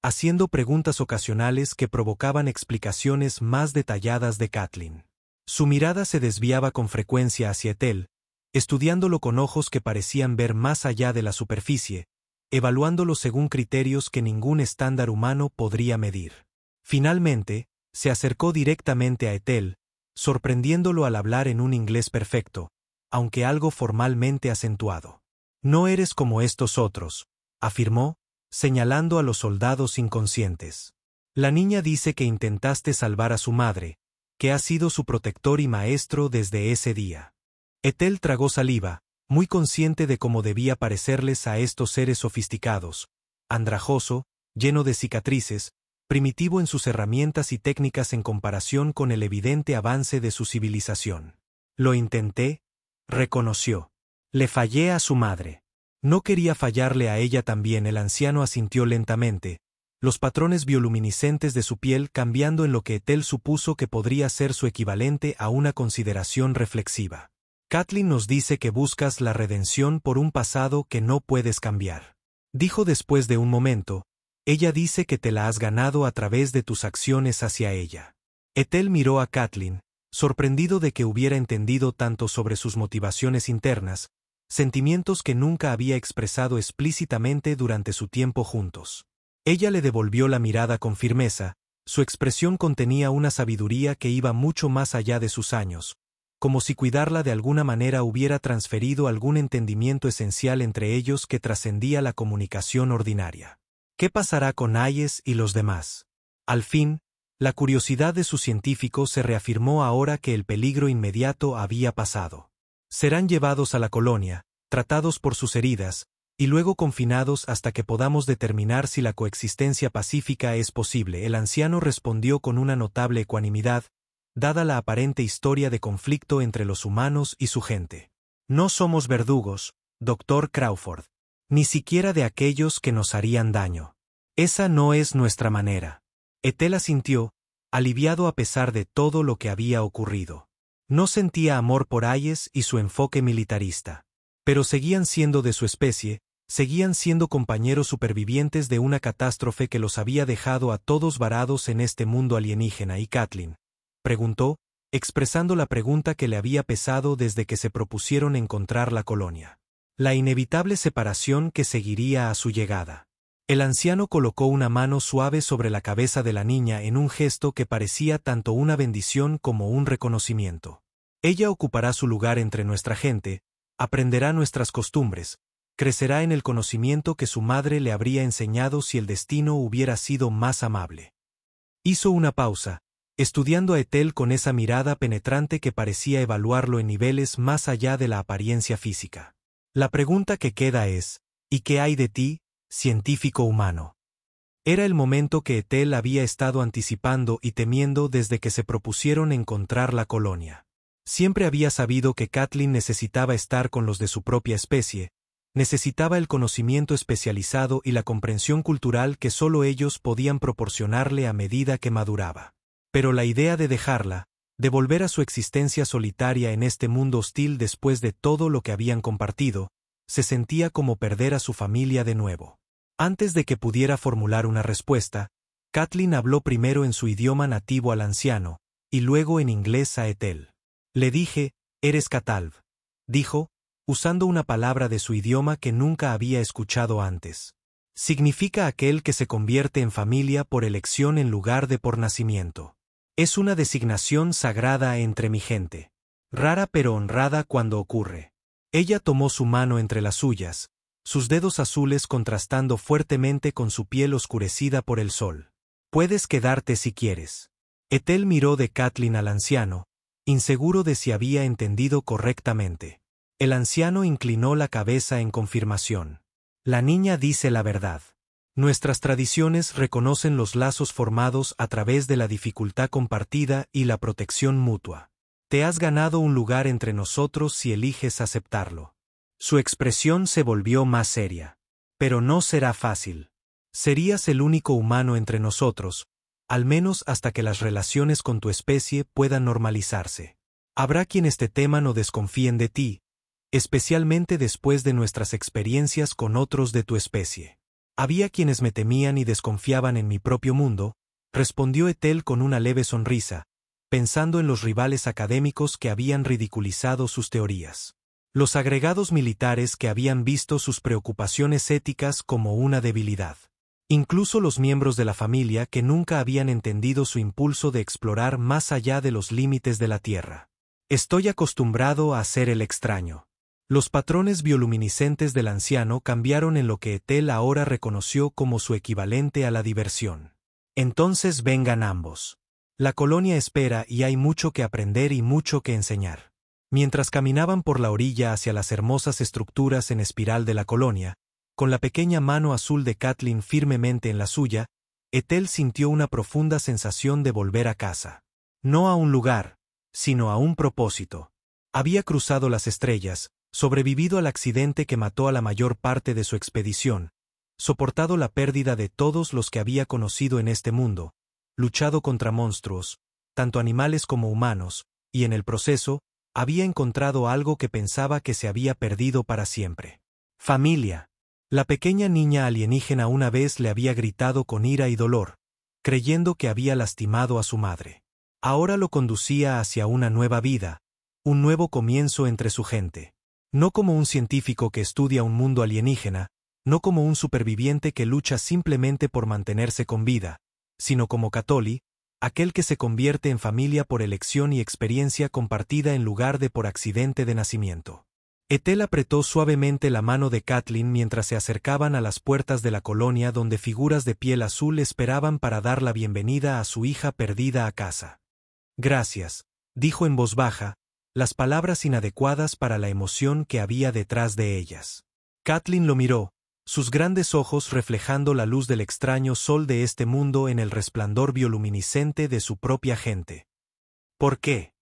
[SPEAKER 1] haciendo preguntas ocasionales que provocaban explicaciones más detalladas de Catelyn. Su mirada se desviaba con frecuencia hacia Ethel, estudiándolo con ojos que parecían ver más allá de la superficie, evaluándolo según criterios que ningún estándar humano podría medir. Finalmente, se acercó directamente a Ethel, sorprendiéndolo al hablar en un inglés perfecto, aunque algo formalmente acentuado. «No eres como estos otros», afirmó, señalando a los soldados inconscientes. «La niña dice que intentaste salvar a su madre, que ha sido su protector y maestro desde ese día». Ethel tragó saliva, muy consciente de cómo debía parecerles a estos seres sofisticados, andrajoso, lleno de cicatrices, primitivo en sus herramientas y técnicas en comparación con el evidente avance de su civilización. «Lo intenté», reconoció. «Le fallé a su madre». No quería fallarle a ella también. El anciano asintió lentamente, los patrones bioluminiscentes de su piel cambiando en lo que Ethel supuso que podría ser su equivalente a una consideración reflexiva. «Catelyn nos dice que buscas la redención por un pasado que no puedes cambiar», dijo después de un momento. «Ella dice que te la has ganado a través de tus acciones hacia ella». Ethel miró a Catelyn, sorprendido de que hubiera entendido tanto sobre sus motivaciones internas, sentimientos que nunca había expresado explícitamente durante su tiempo juntos. Ella le devolvió la mirada con firmeza, su expresión contenía una sabiduría que iba mucho más allá de sus años, como si cuidarla de alguna manera hubiera transferido algún entendimiento esencial entre ellos que trascendía la comunicación ordinaria. ¿Qué pasará con Hayes y los demás? Al fin, la curiosidad de su científico se reafirmó ahora que el peligro inmediato había pasado. Serán llevados a la colonia, tratados por sus heridas, y luego confinados hasta que podamos determinar si la coexistencia pacífica es posible. El anciano respondió con una notable ecuanimidad, dada la aparente historia de conflicto entre los humanos y su gente. «No somos verdugos, Dr. Crawford. Ni siquiera de aquellos que nos harían daño. Esa no es nuestra manera». Ethel asintió, aliviado a pesar de todo lo que había ocurrido. No sentía amor por Hayes y su enfoque militarista. Pero seguían siendo de su especie, seguían siendo compañeros supervivientes de una catástrofe que los había dejado a todos varados en este mundo alienígena. ¿Y Catelyn?, preguntó, expresando la pregunta que le había pesado desde que se propusieron encontrar la colonia. La inevitable separación que seguiría a su llegada. El anciano colocó una mano suave sobre la cabeza de la niña en un gesto que parecía tanto una bendición como un reconocimiento. Ella ocupará su lugar entre nuestra gente, aprenderá nuestras costumbres, crecerá en el conocimiento que su madre le habría enseñado si el destino hubiera sido más amable. Hizo una pausa, estudiando a Ethel con esa mirada penetrante que parecía evaluarlo en niveles más allá de la apariencia física. La pregunta que queda es, ¿y qué hay de ti, científico humano? Era el momento que Ethel había estado anticipando y temiendo desde que se propusieron encontrar la colonia. Siempre había sabido que Kathleen necesitaba estar con los de su propia especie, necesitaba el conocimiento especializado y la comprensión cultural que solo ellos podían proporcionarle a medida que maduraba. Pero la idea de dejarla, de volver a su existencia solitaria en este mundo hostil después de todo lo que habían compartido, se sentía como perder a su familia de nuevo. Antes de que pudiera formular una respuesta, Kathleen habló primero en su idioma nativo al anciano, y luego en inglés a Ethel. Le dije, eres Catalv, dijo, usando una palabra de su idioma que nunca había escuchado antes. Significa aquel que se convierte en familia por elección en lugar de por nacimiento. Es una designación sagrada entre mi gente. Rara pero honrada cuando ocurre. Ella tomó su mano entre las suyas, sus dedos azules contrastando fuertemente con su piel oscurecida por el sol. Puedes quedarte si quieres. Ethel miró de Kathleen al anciano, inseguro de si había entendido correctamente. El anciano inclinó la cabeza en confirmación. La niña dice la verdad. Nuestras tradiciones reconocen los lazos formados a través de la dificultad compartida y la protección mutua. Te has ganado un lugar entre nosotros si eliges aceptarlo. Su expresión se volvió más seria. Pero no será fácil. Serías el único humano entre nosotros, al menos hasta que las relaciones con tu especie puedan normalizarse. Habrá quienes te teman o desconfíen de ti, especialmente después de nuestras experiencias con otros de tu especie. Había quienes me temían y desconfiaban en mi propio mundo, respondió Ethel con una leve sonrisa, pensando en los rivales académicos que habían ridiculizado sus teorías. Los agregados militares que habían visto sus preocupaciones éticas como una debilidad. Incluso los miembros de la familia que nunca habían entendido su impulso de explorar más allá de los límites de la Tierra. Estoy acostumbrado a ser el extraño. Los patrones bioluminiscentes del anciano cambiaron en lo que Ethel ahora reconoció como su equivalente a la diversión. Entonces vengan ambos. La colonia espera y hay mucho que aprender y mucho que enseñar. Mientras caminaban por la orilla hacia las hermosas estructuras en espiral de la colonia, con la pequeña mano azul de Kathleen firmemente en la suya, Ethel sintió una profunda sensación de volver a casa. No a un lugar, sino a un propósito. Había cruzado las estrellas, sobrevivido al accidente que mató a la mayor parte de su expedición, soportado la pérdida de todos los que había conocido en este mundo, luchado contra monstruos, tanto animales como humanos, y en el proceso, había encontrado algo que pensaba que se había perdido para siempre. Familia. La pequeña niña alienígena una vez le había gritado con ira y dolor, creyendo que había lastimado a su madre. Ahora lo conducía hacia una nueva vida, un nuevo comienzo entre su gente. No como un científico que estudia un mundo alienígena, no como un superviviente que lucha simplemente por mantenerse con vida, sino como Catoli, aquel que se convierte en familia por elección y experiencia compartida en lugar de por accidente de nacimiento. Ethel apretó suavemente la mano de Kathleen mientras se acercaban a las puertas de la colonia donde figuras de piel azul esperaban para dar la bienvenida a su hija perdida a casa. Gracias, dijo en voz baja, las palabras inadecuadas para la emoción que había detrás de ellas. Kathleen lo miró, sus grandes ojos reflejando la luz del extraño sol de este mundo en el resplandor bioluminiscente de su propia gente. ¿Por qué?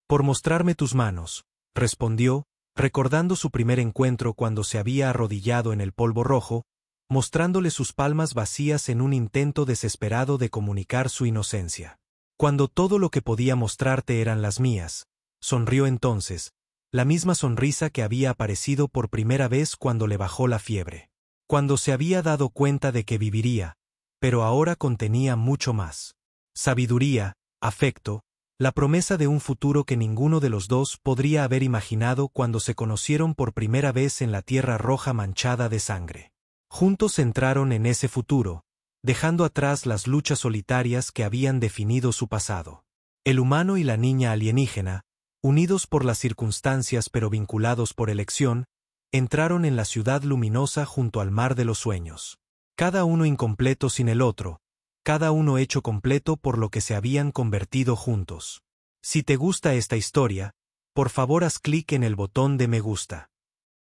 [SPEAKER 1] Por mostrarme tus manos, respondió, recordando su primer encuentro cuando se había arrodillado en el polvo rojo, mostrándole sus palmas vacías en un intento desesperado de comunicar su inocencia. Cuando todo lo que podía mostrarte eran las mías, sonrió entonces, la misma sonrisa que había aparecido por primera vez cuando le bajó la fiebre. Cuando se había dado cuenta de que viviría, pero ahora contenía mucho más. Sabiduría, afecto, la promesa de un futuro que ninguno de los dos podría haber imaginado cuando se conocieron por primera vez en la tierra roja manchada de sangre. Juntos entraron en ese futuro, dejando atrás las luchas solitarias que habían definido su pasado. El humano y la niña alienígena, unidos por las circunstancias pero vinculados por elección, entraron en la ciudad luminosa junto al mar de los sueños. Cada uno incompleto sin el otro, cada uno hecho completo por lo que se habían convertido juntos. Si te gusta esta historia, por favor haz clic en el botón de me gusta.